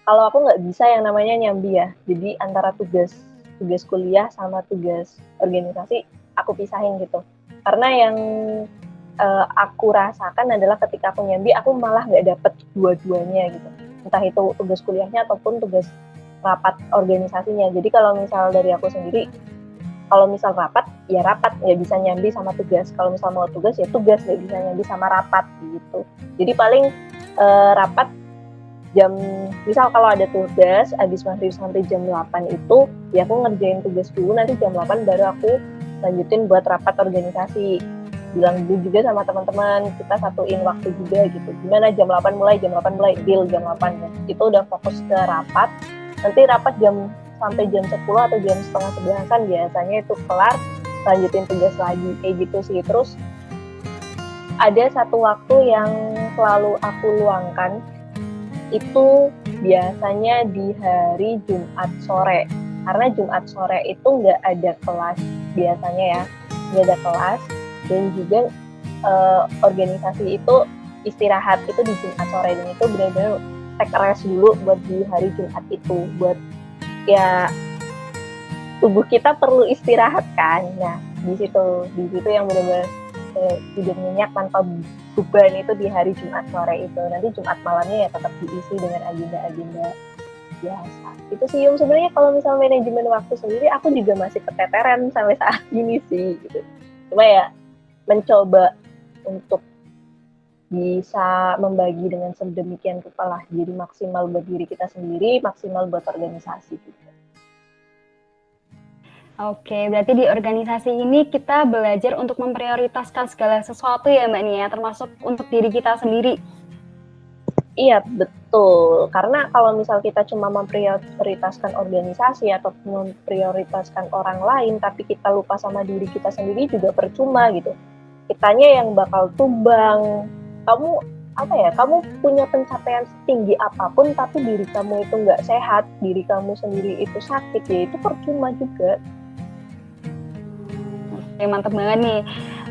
kalau aku nggak bisa yang namanya nyambi ya, jadi antara tugas kuliah sama tugas organisasi aku pisahin gitu. Karena yang aku rasakan adalah ketika aku nyambi, aku malah nggak dapet dua-duanya gitu. Entah itu tugas kuliahnya ataupun tugas rapat organisasinya. Jadi kalau misal dari aku sendiri, kalau misal rapat, ya rapat, nggak bisa nyambi sama tugas. Kalau misal mau tugas, ya tugas, nggak bisa nyambi sama rapat gitu. Jadi paling rapat jam, misal kalau ada tugas habis maghrib sampai jam 8 itu, ya aku ngerjain tugas dulu, nanti jam 8 baru aku lanjutin buat rapat organisasi. Bilang dulu juga sama teman-teman, kita satuin waktu juga gitu. Gimana jam 8 mulai, deal jam 8 ya. Itu udah fokus ke rapat. Nanti rapat sampai jam 10 atau jam setengah 11 biasanya itu kelar, lanjutin tugas lagi kayak gitu sih. Terus ada satu waktu yang selalu aku luangkan, itu biasanya di hari Jumat sore, karena Jumat sore itu nggak ada kelas biasanya ya, nggak ada kelas, dan juga organisasi itu istirahat itu di Jumat sore, dan itu benar-benar take rest dulu buat di hari Jumat itu, buat ya tubuh kita perlu istirahat kan. Nah di situ yang benar-benar tidur nyenyak tanpa beban itu di hari Jumat sore itu. Nanti Jumat malamnya ya tetap diisi dengan agenda-agenda biasa. Itu sih sebenarnya kalau misal manajemen waktu sendiri aku juga masih keteteran sampai saat ini sih gitu. Cuma ya mencoba untuk bisa membagi dengan sedemikian rupa lah, jadi maksimal buat diri kita sendiri, maksimal buat organisasi gitu. Oke, berarti di organisasi ini kita belajar untuk memprioritaskan segala sesuatu ya Mbak Nia, termasuk untuk diri kita sendiri. Iya, betul. Karena kalau misal kita cuma memprioritaskan organisasi atau memprioritaskan orang lain, tapi kita lupa sama diri kita sendiri juga percuma gitu. Kitanya yang bakal tumbang. Kamu punya pencapaian setinggi apapun, tapi diri kamu itu nggak sehat, diri kamu sendiri itu sakit, ya itu percuma juga. Oke, mantap banget nih.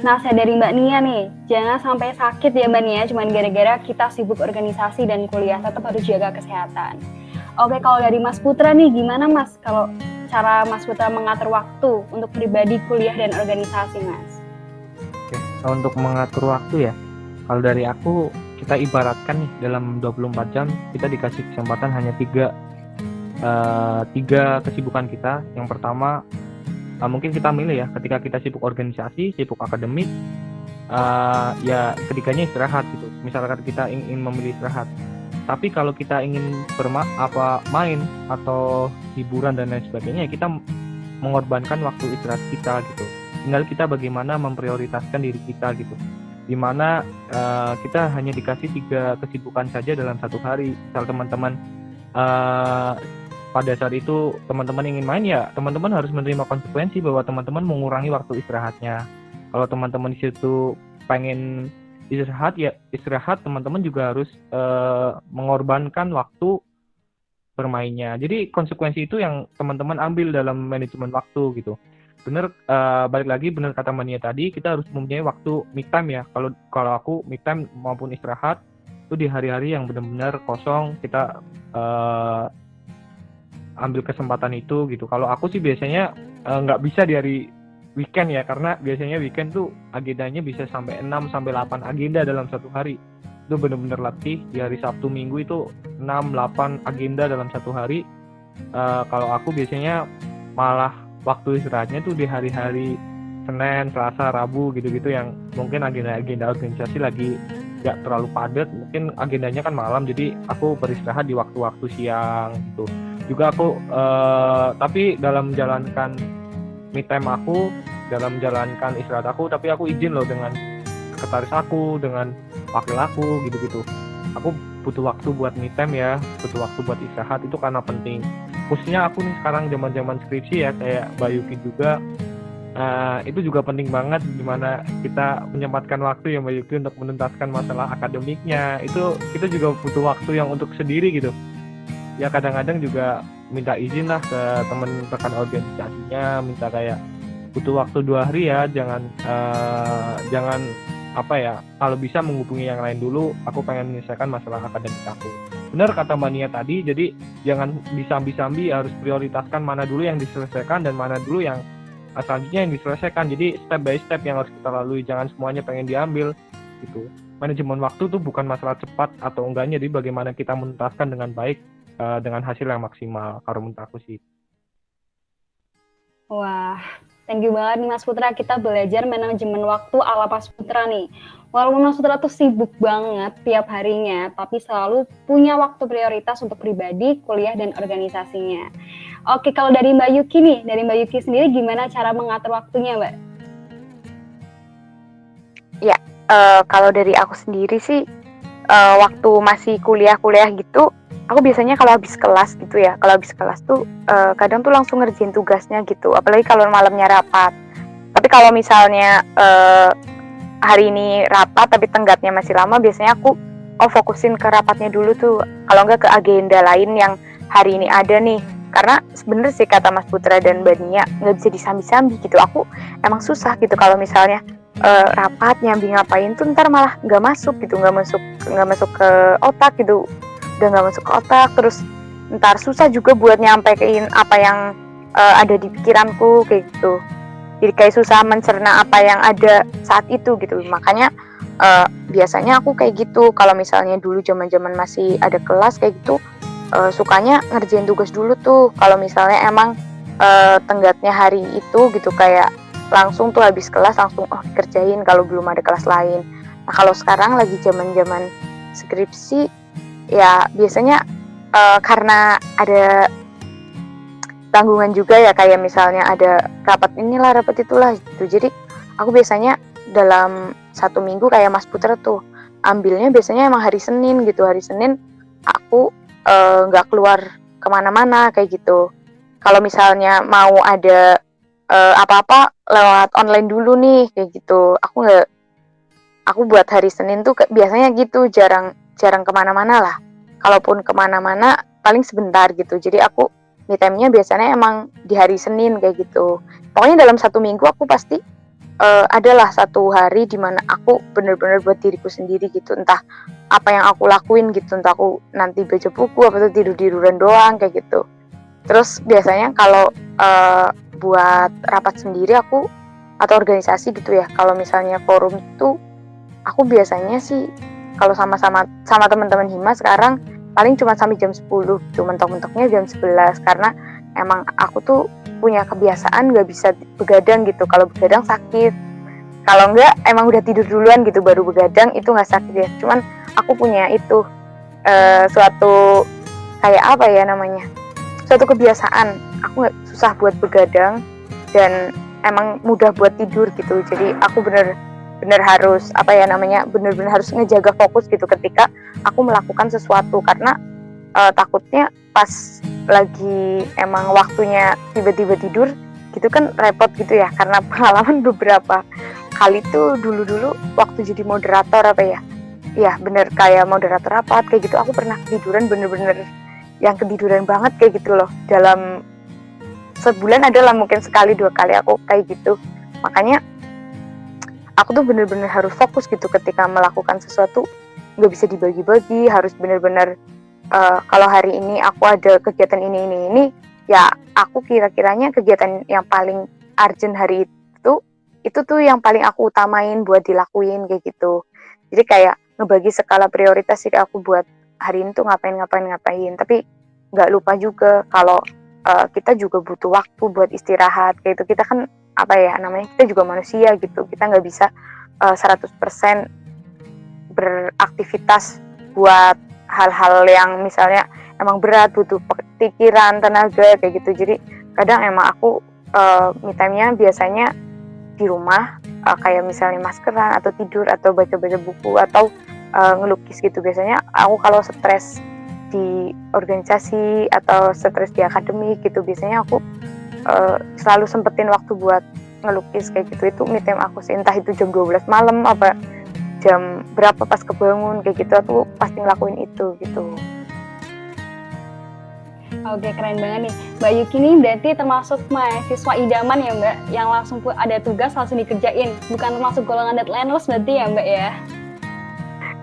Nasihat dari Mbak Nia nih, jangan sampai sakit ya Mbak Nia, cuman gara-gara kita sibuk organisasi dan kuliah, tetap harus jaga kesehatan. Oke, kalau dari Mas Putra nih, gimana Mas kalau cara Mas Putra mengatur waktu untuk pribadi, kuliah, dan organisasi Mas? Oke, untuk mengatur waktu ya, kalau dari aku, kita ibaratkan nih dalam 24 jam kita dikasih kesempatan hanya tiga kesibukan kita. Yang pertama, mungkin kita milih ya, ketika kita sibuk organisasi, sibuk akademik, ya ketiganya istirahat gitu. Misalkan kita ingin memilih istirahat, tapi kalau kita ingin main atau hiburan dan lain sebagainya, ya kita mengorbankan waktu istirahat kita gitu. Tinggal kita bagaimana memprioritaskan diri kita gitu, dimana kita hanya dikasih 3 kesibukan saja dalam satu hari. Misal teman-teman pada saat itu teman-teman ingin main, ya teman-teman harus menerima konsekuensi bahwa teman-teman mengurangi waktu istirahatnya. Kalau teman-teman di situ pengen istirahat, ya istirahat, teman-teman juga harus mengorbankan waktu bermainnya. Jadi konsekuensi itu yang teman-teman ambil dalam manajemen waktu gitu. Bener, balik lagi bener kata Mania tadi, kita harus mempunyai waktu me time ya. Kalau aku me time maupun istirahat itu di hari-hari yang benar-benar kosong, kita ambil kesempatan itu gitu. Kalau aku sih biasanya nggak bisa di hari weekend ya, karena biasanya weekend tuh agendanya bisa sampai 6 sampai 8 agenda dalam satu hari. Itu benar-benar latih. Di hari Sabtu Minggu itu 6-8 agenda dalam satu hari. Kalau aku biasanya malah waktu istirahatnya tuh di hari-hari Senin, Selasa, Rabu gitu-gitu, yang mungkin agenda organisasi lagi nggak terlalu padat, mungkin agendanya kan malam, jadi aku beristirahat di waktu-waktu siang gitu. Juga aku tapi dalam menjalankan me time aku, dalam menjalankan istirahat aku, tapi aku izin loh dengan sekretaris aku, dengan wakil aku gitu-gitu. Aku butuh waktu buat me time ya, butuh waktu buat istirahat, itu karena penting. Khususnya aku nih sekarang zaman-zaman skripsi ya, kayak Mbak Yuki juga, itu juga penting banget gimana kita menyempatkan waktu ya Mbak Yuki untuk menuntaskan masalah akademiknya. Itu kita juga butuh waktu yang untuk sendiri gitu. Ya kadang-kadang juga minta izin lah ke temen rekan organisasinya, minta kayak butuh waktu 2 hari ya, jangan apa ya, kalau bisa menghubungi yang lain dulu, aku pengen menyelesaikan masalah akademik aku. Benar kata Mbak Nia tadi, jadi jangan disambi-sambi, harus prioritaskan mana dulu yang diselesaikan dan mana dulu yang selanjutnya yang diselesaikan. Jadi step by step yang harus kita lalui, jangan semuanya pengen diambil gitu. Manajemen waktu tuh bukan masalah cepat atau enggaknya, jadi bagaimana kita menuntaskan dengan baik dengan hasil yang maksimal. Kalau menurut aku sih. Wah, thank you banget nih Mas Putra, kita belajar manajemen waktu ala Mas Putra nih. Walaupun Mas Putra tuh sibuk banget tiap harinya, tapi selalu punya waktu prioritas untuk pribadi, kuliah, dan organisasinya. Oke, kalau dari Mbak Yuki nih, dari Mbak Yuki sendiri gimana cara mengatur waktunya, Mbak? Ya, kalau dari aku sendiri sih, waktu masih kuliah gitu, aku biasanya kalau habis kelas gitu ya, kalau habis kelas tuh kadang tuh langsung ngerjain tugasnya gitu, apalagi kalau malamnya rapat. Tapi kalau misalnya hari ini rapat tapi tenggatnya masih lama, biasanya aku fokusin ke rapatnya dulu tuh, kalau enggak ke agenda lain yang hari ini ada nih. Karena sebenarnya sih kata Mas Putra dan Mbak Nia, nggak bisa disambi-sambi gitu. Aku emang susah gitu kalau misalnya rapat nyambi ngapain tuh ntar malah nggak masuk gitu, nggak masuk ke otak gitu, udah nggak masuk ke otak, terus ntar susah juga buat nyampein apa yang ada di pikiranku kayak gitu. Jadi kayak susah mencerna apa yang ada saat itu gitu. Makanya biasanya aku kayak gitu kalau misalnya dulu zaman-zaman masih ada kelas kayak gitu, sukanya ngerjain tugas dulu tuh. Kalau misalnya emang tenggatnya hari itu gitu, kayak langsung tuh habis kelas langsung dikerjain kalau belum ada kelas lain. Nah kalau sekarang lagi zaman-zaman skripsi ya biasanya karena ada tanggungan juga ya, kayak misalnya ada rapat inilah rapat itulah gitu. Jadi aku biasanya dalam 1 minggu kayak Mas Putra tuh ambilnya biasanya emang hari Senin gitu. Hari Senin aku nggak keluar kemana-mana kayak gitu. Kalau misalnya mau ada apa-apa lewat online dulu nih kayak gitu. Aku buat hari Senin tuh biasanya gitu, jarang kemana-mana lah. Kalaupun kemana-mana paling sebentar gitu. Jadi aku me time-nya biasanya emang di hari Senin kayak gitu. Pokoknya dalam 1 minggu aku pasti adalah 1 hari di mana aku bener-bener buat diriku sendiri gitu. Entah apa yang aku lakuin gitu, entah aku nanti baca buku atau tidur-tiduran doang kayak gitu. Terus biasanya kalau buat rapat sendiri aku atau organisasi gitu ya, kalau misalnya forum itu aku biasanya sih kalau sama teman-teman Hima sekarang paling cuma sampai jam 10 gitu, mentok-mentoknya jam 11, karena emang aku tuh punya kebiasaan gak bisa begadang gitu. Kalau begadang sakit, kalau enggak emang udah tidur duluan gitu baru begadang, itu gak sakit ya. Cuman aku punya itu suatu kayak apa ya namanya, suatu kebiasaan, aku gak susah buat begadang dan emang mudah buat tidur gitu. Jadi aku bener harus apa ya namanya, bener harus ngejaga fokus gitu ketika aku melakukan sesuatu, karena takutnya pas lagi emang waktunya tiba-tiba tidur gitu kan repot gitu ya. Karena pengalaman beberapa kali tuh dulu waktu jadi moderator apa ya bener kayak moderator rapat kayak gitu, aku pernah ketiduran, bener yang ketiduran banget kayak gitu loh. Dalam sebulan adalah mungkin 1-2 kali aku kayak gitu. Makanya aku tuh bener harus fokus gitu ketika melakukan sesuatu, nggak bisa dibagi-bagi, harus bener kalau hari ini aku ada kegiatan ini ya aku kira-kiranya kegiatan yang paling urgent hari itu tuh yang paling aku utamain buat dilakuin kayak gitu. Jadi kayak ngebagi skala prioritas sih aku buat hari ini tuh ngapain, tapi nggak lupa juga kalau kita juga butuh waktu buat istirahat kayak itu. Kita kan apa ya namanya, kita juga manusia gitu, kita nggak bisa 100% beraktivitas buat hal-hal yang misalnya emang berat, butuh pikiran, tenaga kayak gitu. Jadi kadang emang aku me time-nya biasanya di rumah, kayak misalnya maskeran atau tidur atau baca-baca buku atau ngelukis gitu. Biasanya aku kalau stres di organisasi atau stres di akademik gitu, biasanya aku selalu sempetin waktu buat ngelukis kayak gitu. Itu me time aku sih, entah itu jam 12 malam apa jam berapa pas kebangun kayak gitu, aku pasti ngelakuin itu gitu. Oke, keren banget nih. Mbak Yuki ini berarti termasuk mahasiswa idaman ya Mbak, yang langsung ada tugas langsung dikerjain. Bukan termasuk golongan deadlineers berarti ya Mbak ya?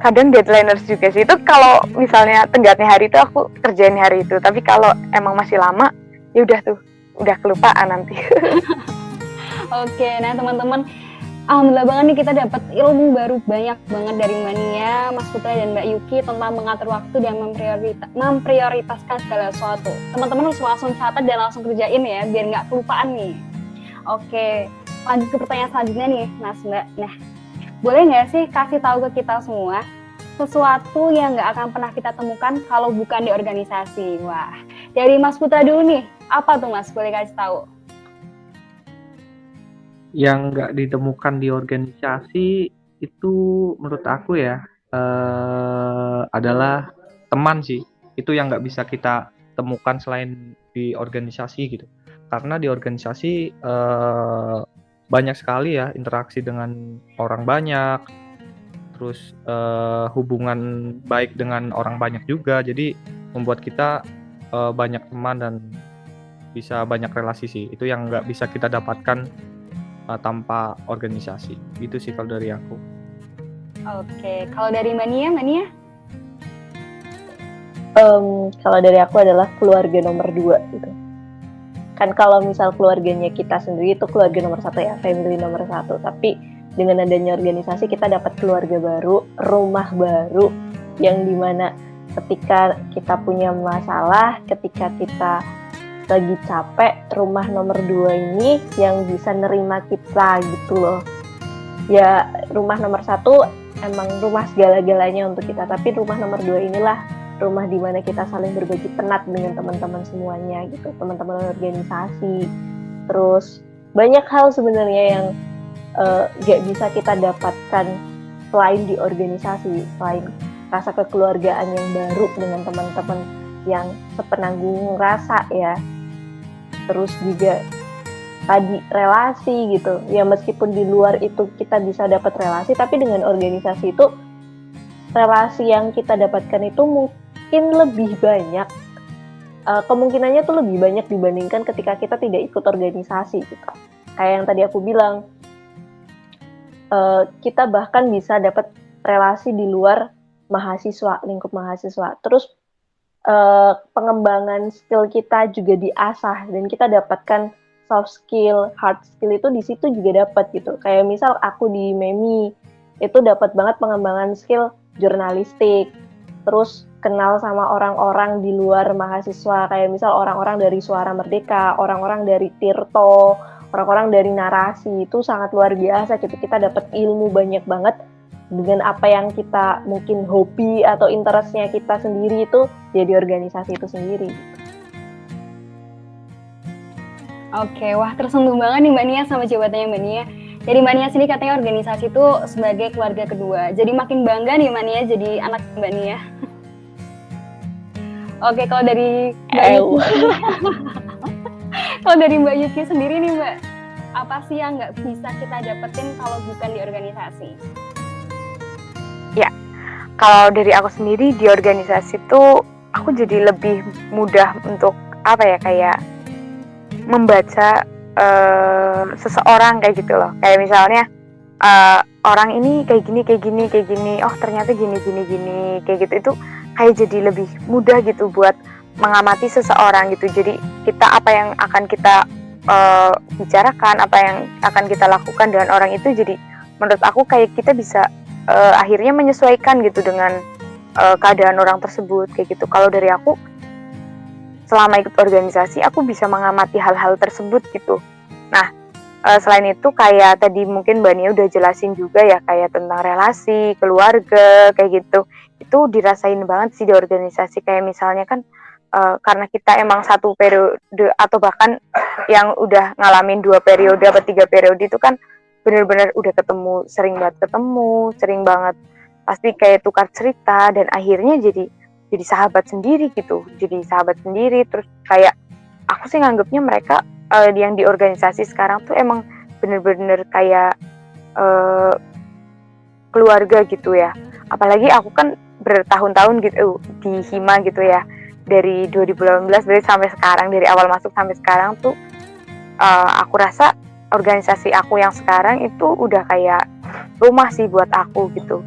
Kadang deadlineers juga sih. Itu kalau misalnya tenggatnya hari itu aku kerjain hari itu. Tapi kalau emang masih lama, ya udah tuh, udah kelupaan nanti. Oke, nah teman-teman, alhamdulillah banget nih kita dapat ilmu baru banyak banget dari Mbak Nia, Mas Putra, dan Mbak Yuki tentang mengatur waktu dan memprioritaskan segala sesuatu. Teman-teman harus langsung catat dan langsung kerjain ya, biar nggak kelupaan nih. Oke, lanjut ke pertanyaan selanjutnya nih, Mas Mbak. Nah, boleh nggak sih kasih tahu ke kita semua sesuatu yang nggak akan pernah kita temukan kalau bukan di organisasi? Wah, dari Mas Putra dulu nih, apa tuh Mas? Boleh kasih tahu? Yang nggak ditemukan di organisasi itu menurut aku ya adalah teman sih. Itu yang nggak bisa kita temukan selain di organisasi gitu. Karena di organisasi banyak sekali ya interaksi dengan orang banyak, terus hubungan baik dengan orang banyak juga. Jadi membuat kita banyak teman dan bisa banyak relasi sih. Itu yang nggak bisa kita dapatkan tanpa organisasi. Itu sih kalau dari aku. Oke, kalau dari Mbak Nia? Kalau dari aku adalah keluarga nomor 2 gitu. Kan kalau misal keluarganya kita sendiri itu keluarga nomor 1 ya, family nomor 1. Tapi dengan adanya organisasi kita dapat keluarga baru, rumah baru, yang dimana ketika kita punya masalah, ketika kita lagi capek, rumah nomor 2 ini yang bisa nerima kita gitu loh. Ya rumah nomor 1 emang rumah segala-galanya untuk kita, tapi rumah nomor 2 inilah rumah di mana kita saling berbagi penat dengan teman-teman semuanya gitu, teman-teman organisasi. Terus banyak hal sebenarnya yang gak bisa kita dapatkan selain di organisasi, selain rasa kekeluargaan yang baru dengan teman-teman yang sepenanggung rasa ya. Terus juga tadi relasi gitu ya, meskipun di luar itu kita bisa dapat relasi, tapi dengan organisasi itu relasi yang kita dapatkan itu mungkin lebih banyak, kemungkinannya tuh lebih banyak dibandingkan ketika kita tidak ikut organisasi gitu. Kayak yang tadi aku bilang, kita bahkan bisa dapat relasi di luar mahasiswa, lingkup mahasiswa. Terus pengembangan skill kita juga diasah dan kita dapatkan soft skill, hard skill itu di situ juga dapat gitu. Kayak misal aku di MEMI itu dapat banget pengembangan skill jurnalistik. Terus kenal sama orang-orang di luar mahasiswa, kayak misal orang-orang dari Suara Merdeka, orang-orang dari Tirto, orang-orang dari Narasi, itu sangat luar biasa gitu. Kita dapat ilmu banyak banget dengan apa yang kita mungkin hobi atau interestnya kita sendiri itu jadi organisasi itu sendiri. Oke, wah tersentuh banget nih Mbak Nia sama jawabannya Mbak Nia. Jadi Mbak Nia sini katanya organisasi itu sebagai keluarga kedua. Jadi makin bangga nih Mbak Nia jadi anak Mbak Nia. Oke, kalau dari Mbak Yuki, kalau dari Mbak Yuki sendiri nih Mbak, apa sih yang nggak bisa kita dapetin kalau bukan di organisasi? Ya, kalau dari aku sendiri di organisasi tuh aku jadi lebih mudah untuk apa ya, kayak membaca seseorang kayak gitu loh. Kayak misalnya orang ini kayak gini, oh ternyata gini kayak gitu. Itu kayak jadi lebih mudah gitu buat mengamati seseorang gitu. Jadi kita apa yang akan kita bicarakan, apa yang akan kita lakukan dengan orang itu, jadi menurut aku kayak kita bisa akhirnya menyesuaikan gitu dengan keadaan orang tersebut kayak gitu. Kalau dari aku, selama ikut organisasi aku bisa mengamati hal-hal tersebut gitu. Nah, selain itu kayak tadi mungkin Mbak Nia udah jelasin juga ya, kayak tentang relasi, keluarga kayak gitu. Itu dirasain banget sih di organisasi. Kayak misalnya kan karena kita emang satu periode atau bahkan yang udah ngalamin 2 periode atau 3 periode itu kan bener-bener udah sering banget pasti kayak tukar cerita dan akhirnya jadi sahabat sendiri gitu. Terus kayak aku sih nganggapnya mereka yang di organisasi sekarang tuh emang bener-bener kayak keluarga gitu ya. Apalagi aku kan bertahun-tahun gitu di Hima gitu ya. dari 2018 dari sampai sekarang, dari awal masuk sampai sekarang tuh aku rasa organisasi aku yang sekarang itu udah kayak rumah sih buat aku gitu.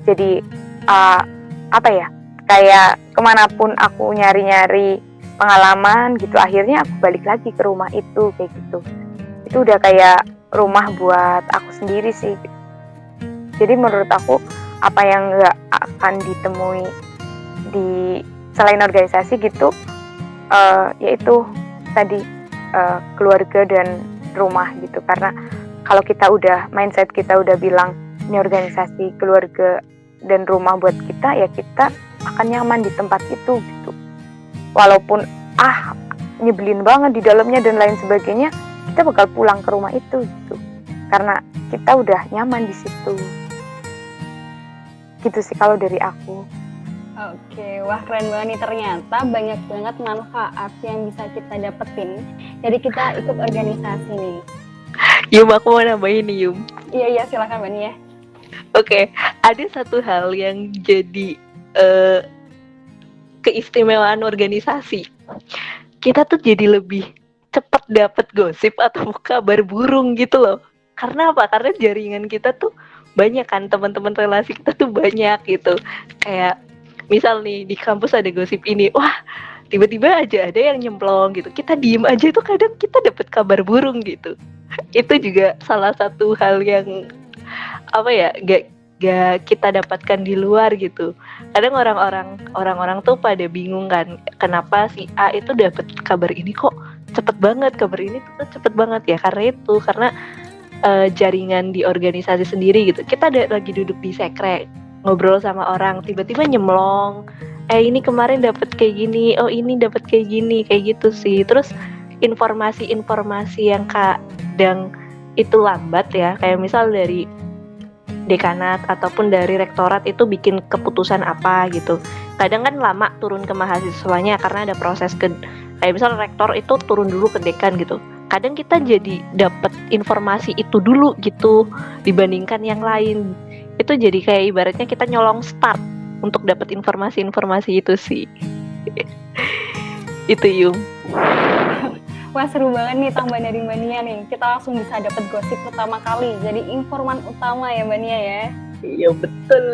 Jadi apa ya, kayak kemanapun aku nyari-nyari pengalaman gitu, akhirnya aku balik lagi ke rumah itu kayak gitu. Itu udah kayak rumah buat aku sendiri sih. Jadi menurut aku apa yang nggak akan ditemui di selain organisasi gitu, yaitu tadi keluarga dan rumah gitu. Karena kalau kita udah mindset kita udah bilang ini organisasi, keluarga dan rumah buat kita, ya kita akan nyaman di tempat itu gitu. Walaupun nyebelin banget di dalamnya dan lain sebagainya, kita bakal pulang ke rumah itu gitu. Karena kita udah nyaman di situ. Gitu sih kalau dari aku. Oke, wah keren banget nih, ternyata banyak banget manfaat yang bisa kita dapetin dari kita ikut organisasi nih. Yum, aku mau nambahin nih, Yum. Iya, silakan Mbak Nia. Oke, ada satu hal yang jadi keistimewaan organisasi. Kita tuh jadi lebih cepat dapat gosip atau kabar burung gitu loh. Karena apa? Karena jaringan kita tuh banyak kan, teman-teman relasi kita tuh banyak gitu. Kayak misal nih di kampus ada gosip ini, wah tiba-tiba aja ada yang nyemplung gitu. Kita diem aja itu kadang kita dapat kabar burung gitu. Itu juga salah satu hal yang apa ya, gak kita dapatkan di luar gitu. Kadang orang-orang tuh pada bingung kan, kenapa si A itu dapat kabar ini kok cepet banget, kabar ini tuh cepet banget ya, karena jaringan di organisasi sendiri gitu. Kita lagi duduk di sekre ngobrol sama orang, tiba-tiba nyemplong, ini kemarin dapat kayak gini, oh ini dapat kayak gini, kayak gitu sih. Terus informasi-informasi yang kadang itu lambat ya, kayak misal dari dekanat ataupun dari rektorat itu bikin keputusan apa gitu. Kadang kan lama turun ke mahasiswanya karena ada proses kayak misal rektor itu turun dulu ke dekan gitu. Kadang kita jadi dapat informasi itu dulu gitu dibandingkan yang lain. Itu jadi kayak ibaratnya kita nyolong start untuk dapat informasi-informasi itu sih. Itu Yung. Wah seru banget nih tambahan dari Mbak Nia nih. Kita langsung bisa dapat gosip pertama kali. Jadi informan utama ya Mbak Nia ya. Iya betul.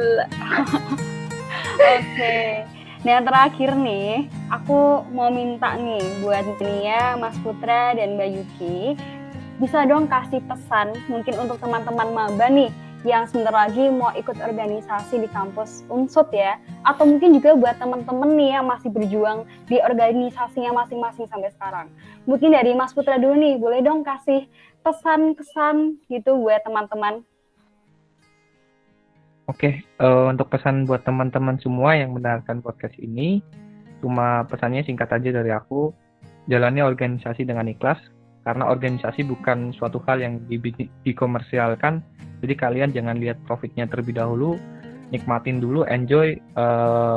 Oke. Nah yang terakhir nih, aku mau minta nih buat Mbak Nia, Mas Putra, dan Mbak Yuki, bisa dong kasih pesan mungkin untuk teman-teman maba nih yang sebentar lagi mau ikut organisasi di kampus Unsut ya, atau mungkin juga buat teman-teman nih yang masih berjuang di organisasinya masing-masing sampai sekarang. Mungkin dari Mas Putra dulu nih, boleh dong kasih pesan-kesan gitu buat teman-teman. Oke, untuk pesan buat teman-teman semua yang mendengarkan podcast ini, cuma pesannya singkat aja dari aku, jalani organisasi dengan ikhlas, karena organisasi bukan suatu hal yang dikomersialkan, jadi kalian jangan lihat profitnya terlebih dahulu, nikmatin dulu, enjoy,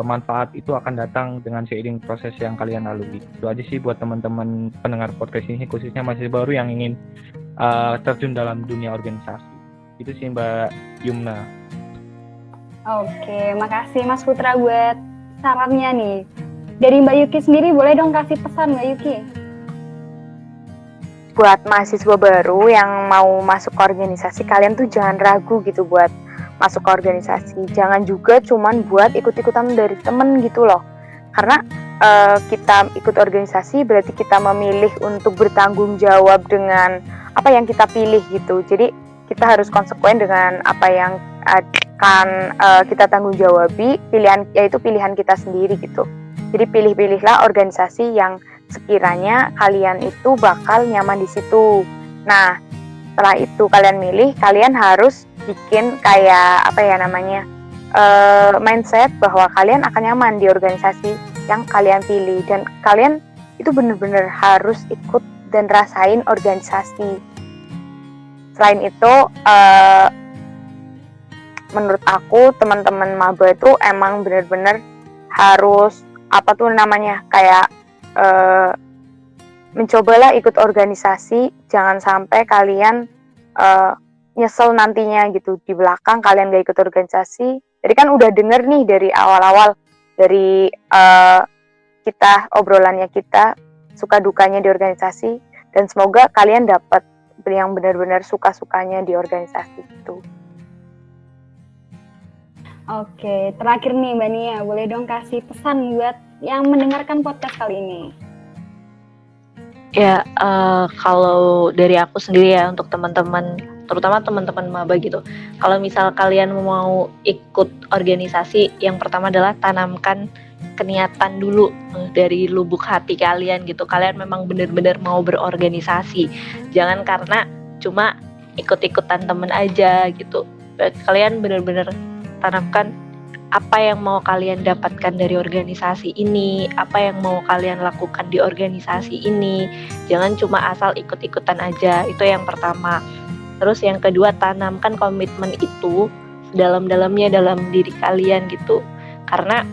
manfaat itu akan datang dengan seiring proses yang kalian lalui. Itu aja sih buat teman-teman pendengar podcast ini, khususnya masih baru yang ingin terjun dalam dunia organisasi. Itu sih Mbak Yumna. Oke, makasih Mas Putra buat sarannya nih. Dari Mbak Yuki sendiri boleh dong kasih pesan Mbak Yuki? Buat mahasiswa baru yang mau masuk ke organisasi, kalian tuh jangan ragu gitu buat masuk ke organisasi. Jangan juga cuman buat ikut-ikutan dari temen gitu loh. Karena kita ikut organisasi berarti kita memilih untuk bertanggung jawab dengan apa yang kita pilih gitu. Jadi kita harus konsekuen dengan apa yang akan kita tanggung jawabi, yaitu pilihan kita sendiri gitu. Jadi pilih-pilihlah organisasi yang sekiranya kalian itu bakal nyaman di situ. Nah, setelah itu kalian milih, kalian harus bikin kayak mindset bahwa kalian akan nyaman di organisasi yang kalian pilih, dan kalian itu benar-benar harus ikut dan rasain organisasi. Selain itu, menurut aku teman-teman maba itu emang benar-benar harus kayak mencobalah ikut organisasi, jangan sampai kalian nyesel nantinya gitu di belakang kalian gak ikut organisasi. Jadi kan udah denger nih dari awal-awal dari kita, obrolannya kita, suka dukanya di organisasi, dan semoga kalian dapat yang benar-benar suka-sukanya di organisasi itu. Oke, terakhir nih Mbak Nia, boleh dong kasih pesan buat yang mendengarkan podcast kali ini? Ya, kalau dari aku sendiri ya, untuk teman-teman, terutama teman-teman maba gitu. Kalau misal kalian mau ikut organisasi, yang pertama adalah tanamkan keniatan dulu dari lubuk hati kalian gitu. Kalian memang benar-benar mau berorganisasi. Jangan karena cuma ikut-ikutan temen aja gitu. Kalian benar-benar tanamkan apa yang mau kalian dapatkan dari organisasi ini, apa yang mau kalian lakukan di organisasi ini. Jangan cuma asal ikut-ikutan aja, itu yang pertama. Terus yang kedua, tanamkan komitmen itu dalam-dalamnya dalam diri kalian gitu. Karena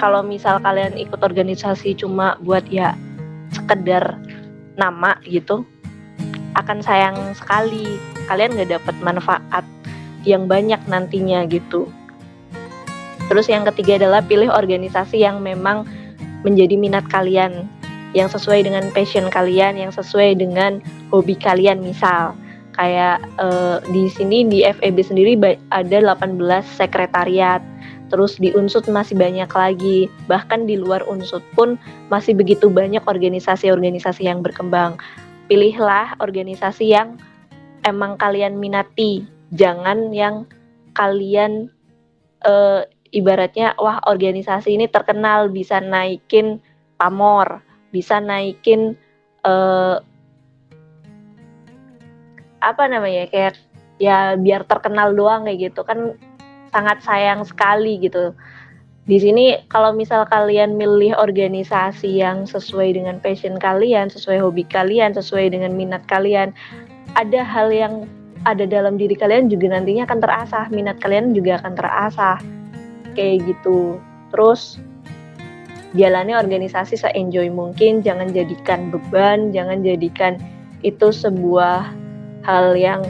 kalau misal kalian ikut organisasi cuma buat ya sekedar nama gitu, akan sayang sekali. Kalian gak dapat manfaat yang banyak nantinya gitu. Terus yang ketiga adalah pilih organisasi yang memang menjadi minat kalian, yang sesuai dengan passion kalian, yang sesuai dengan hobi kalian. Misal kayak di sini di FEB sendiri ada 18 sekretariat. Terus di Unsud masih banyak lagi, bahkan di luar Unsud pun masih begitu banyak organisasi-organisasi yang berkembang. Pilihlah organisasi yang emang kalian minati, jangan yang kalian ibaratnya wah organisasi ini terkenal bisa naikin pamor, bisa naikin kayak ya biar terkenal doang kayak gitu kan, sangat sayang sekali gitu. Di sini kalau misal kalian milih organisasi yang sesuai dengan passion kalian, sesuai hobi kalian, sesuai dengan minat kalian, ada hal yang ada dalam diri kalian juga nantinya akan terasah, minat kalian juga akan terasah kayak gitu. Terus jalani organisasi se-enjoy mungkin, jangan jadikan beban, jangan jadikan itu sebuah hal yang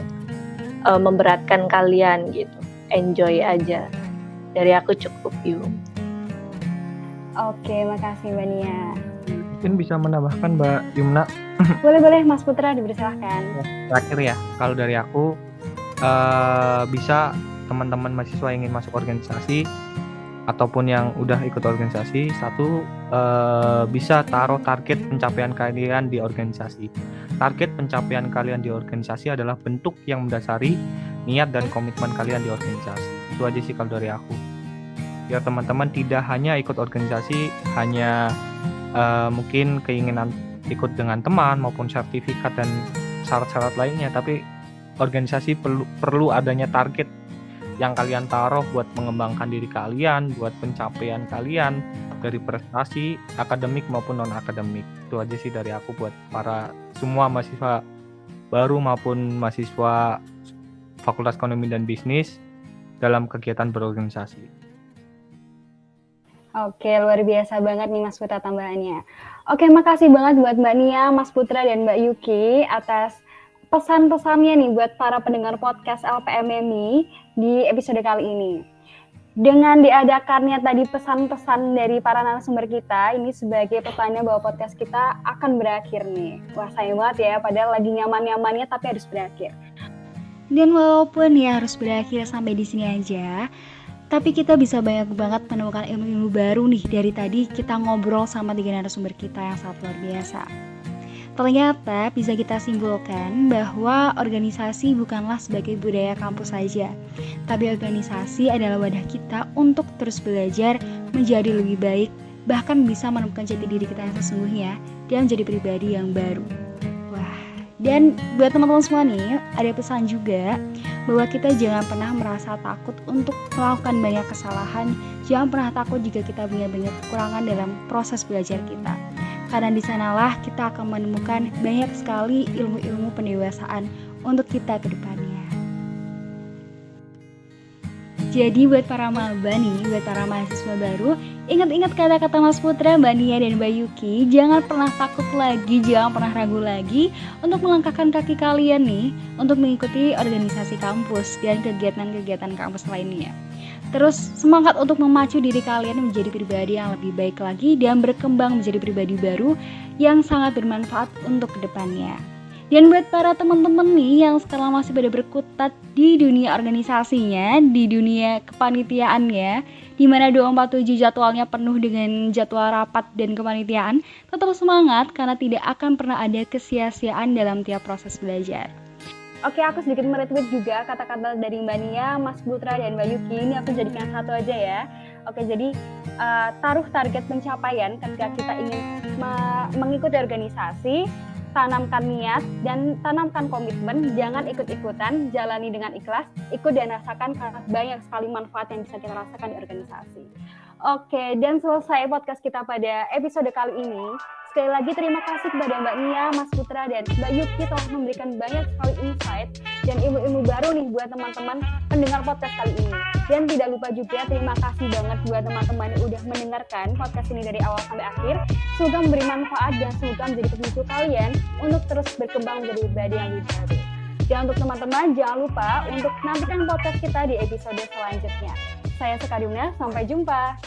memberatkan kalian gitu. Enjoy aja. Dari aku cukup yuk. Oke, makasih Mbak Nia. Mungkin bisa menambahkan Mbak Yumna. Boleh Mas Putra, dipersilahkan. Terakhir ya, kalau dari aku bisa teman-teman mahasiswa yang ingin masuk organisasi ataupun yang udah ikut organisasi, satu bisa taruh target pencapaian kalian di organisasi. Target pencapaian kalian di organisasi adalah bentuk yang mendasari niat dan komitmen kalian di organisasi. Itu aja sih kalau dari aku. Biar teman-teman tidak hanya ikut organisasi hanya mungkin keinginan ikut dengan teman maupun sertifikat dan syarat-syarat lainnya, tapi organisasi perlu adanya target yang kalian taruh buat mengembangkan diri kalian, buat pencapaian kalian dari prestasi akademik maupun non akademik. Itu aja sih dari aku buat para semua mahasiswa baru maupun mahasiswa Fakultas Ekonomi dan Bisnis dalam kegiatan berorganisasi. Oke, luar biasa banget nih Mas Putra tambahannya. Oke, makasih banget buat Mbak Nia, Mas Putra, dan Mbak Yuki atas pesan-pesannya nih buat para pendengar podcast LPMMI di episode kali ini. Dengan diadakannya tadi pesan-pesan dari para narasumber kita, ini sebagai petanda bahwa podcast kita akan berakhir nih. Wah, sayang banget ya, padahal lagi nyaman-nyamannya tapi harus berakhir. Dan walaupun ya harus berakhir sampai di sini aja, tapi kita bisa banyak banget menemukan ilmu-ilmu baru nih dari tadi kita ngobrol sama 3 narasumber kita yang sangat luar biasa. Ternyata bisa kita simpulkan bahwa organisasi bukanlah sebagai budaya kampus saja, tapi organisasi adalah wadah kita untuk terus belajar menjadi lebih baik, bahkan bisa menemukan jati diri kita yang sesungguhnya dan menjadi pribadi yang baru. Wah, dan buat teman-teman semua nih, ada pesan juga bahwa kita jangan pernah merasa takut untuk melakukan banyak kesalahan, jangan pernah takut jika kita punya banyak kekurangan dalam proses belajar kita. Karena di sanalah kita akan menemukan banyak sekali ilmu-ilmu pendewasaan untuk kita ke depannya. Jadi buat para maba nih, buat para mahasiswa baru, ingat-ingat kata-kata Mas Putra, Mbak Nia, dan Mbak Yuki. Jangan pernah takut lagi, jangan pernah ragu lagi untuk melangkahkan kaki kalian nih untuk mengikuti organisasi kampus dan kegiatan-kegiatan kampus lainnya. Terus semangat untuk memacu diri kalian menjadi pribadi yang lebih baik lagi dan berkembang menjadi pribadi baru yang sangat bermanfaat untuk kedepannya. Dan buat para teman-teman nih yang sekarang masih pada berkutat di dunia organisasinya, di dunia kepanitiaannya, di mana 247 jadwalnya penuh dengan jadwal rapat dan kepanitiaan, tetap semangat karena tidak akan pernah ada kesia-siaan dalam tiap proses belajar. Oke, aku sedikit meretweet juga kata-kata dari Mbak Nia, Mas Putra, dan Mbak Yuki. Ini aku jadikan satu aja ya. Oke, jadi taruh target pencapaian ketika kita ingin mengikuti organisasi, tanamkan niat dan tanamkan komitmen, jangan ikut-ikutan, jalani dengan ikhlas, ikut dan rasakan karena banyak sekali manfaat yang bisa kita rasakan di organisasi. Oke, dan selesai podcast kita pada episode kali ini. Sekali lagi terima kasih kepada Mbak Nia, Mas Putra, dan Mbak Yuki telah memberikan banyak sekali insight dan ilmu-ilmu baru nih buat teman-teman pendengar podcast kali ini. Dan tidak lupa juga terima kasih banget buat teman-teman yang udah mendengarkan podcast ini dari awal sampai akhir. Semoga memberi manfaat dan semoga menjadi pemicu kalian untuk terus berkembang menjadi pribadi yang lebih baru. Dan untuk teman-teman jangan lupa untuk nantikan podcast kita di episode selanjutnya. Saya Sekadumna, sampai jumpa.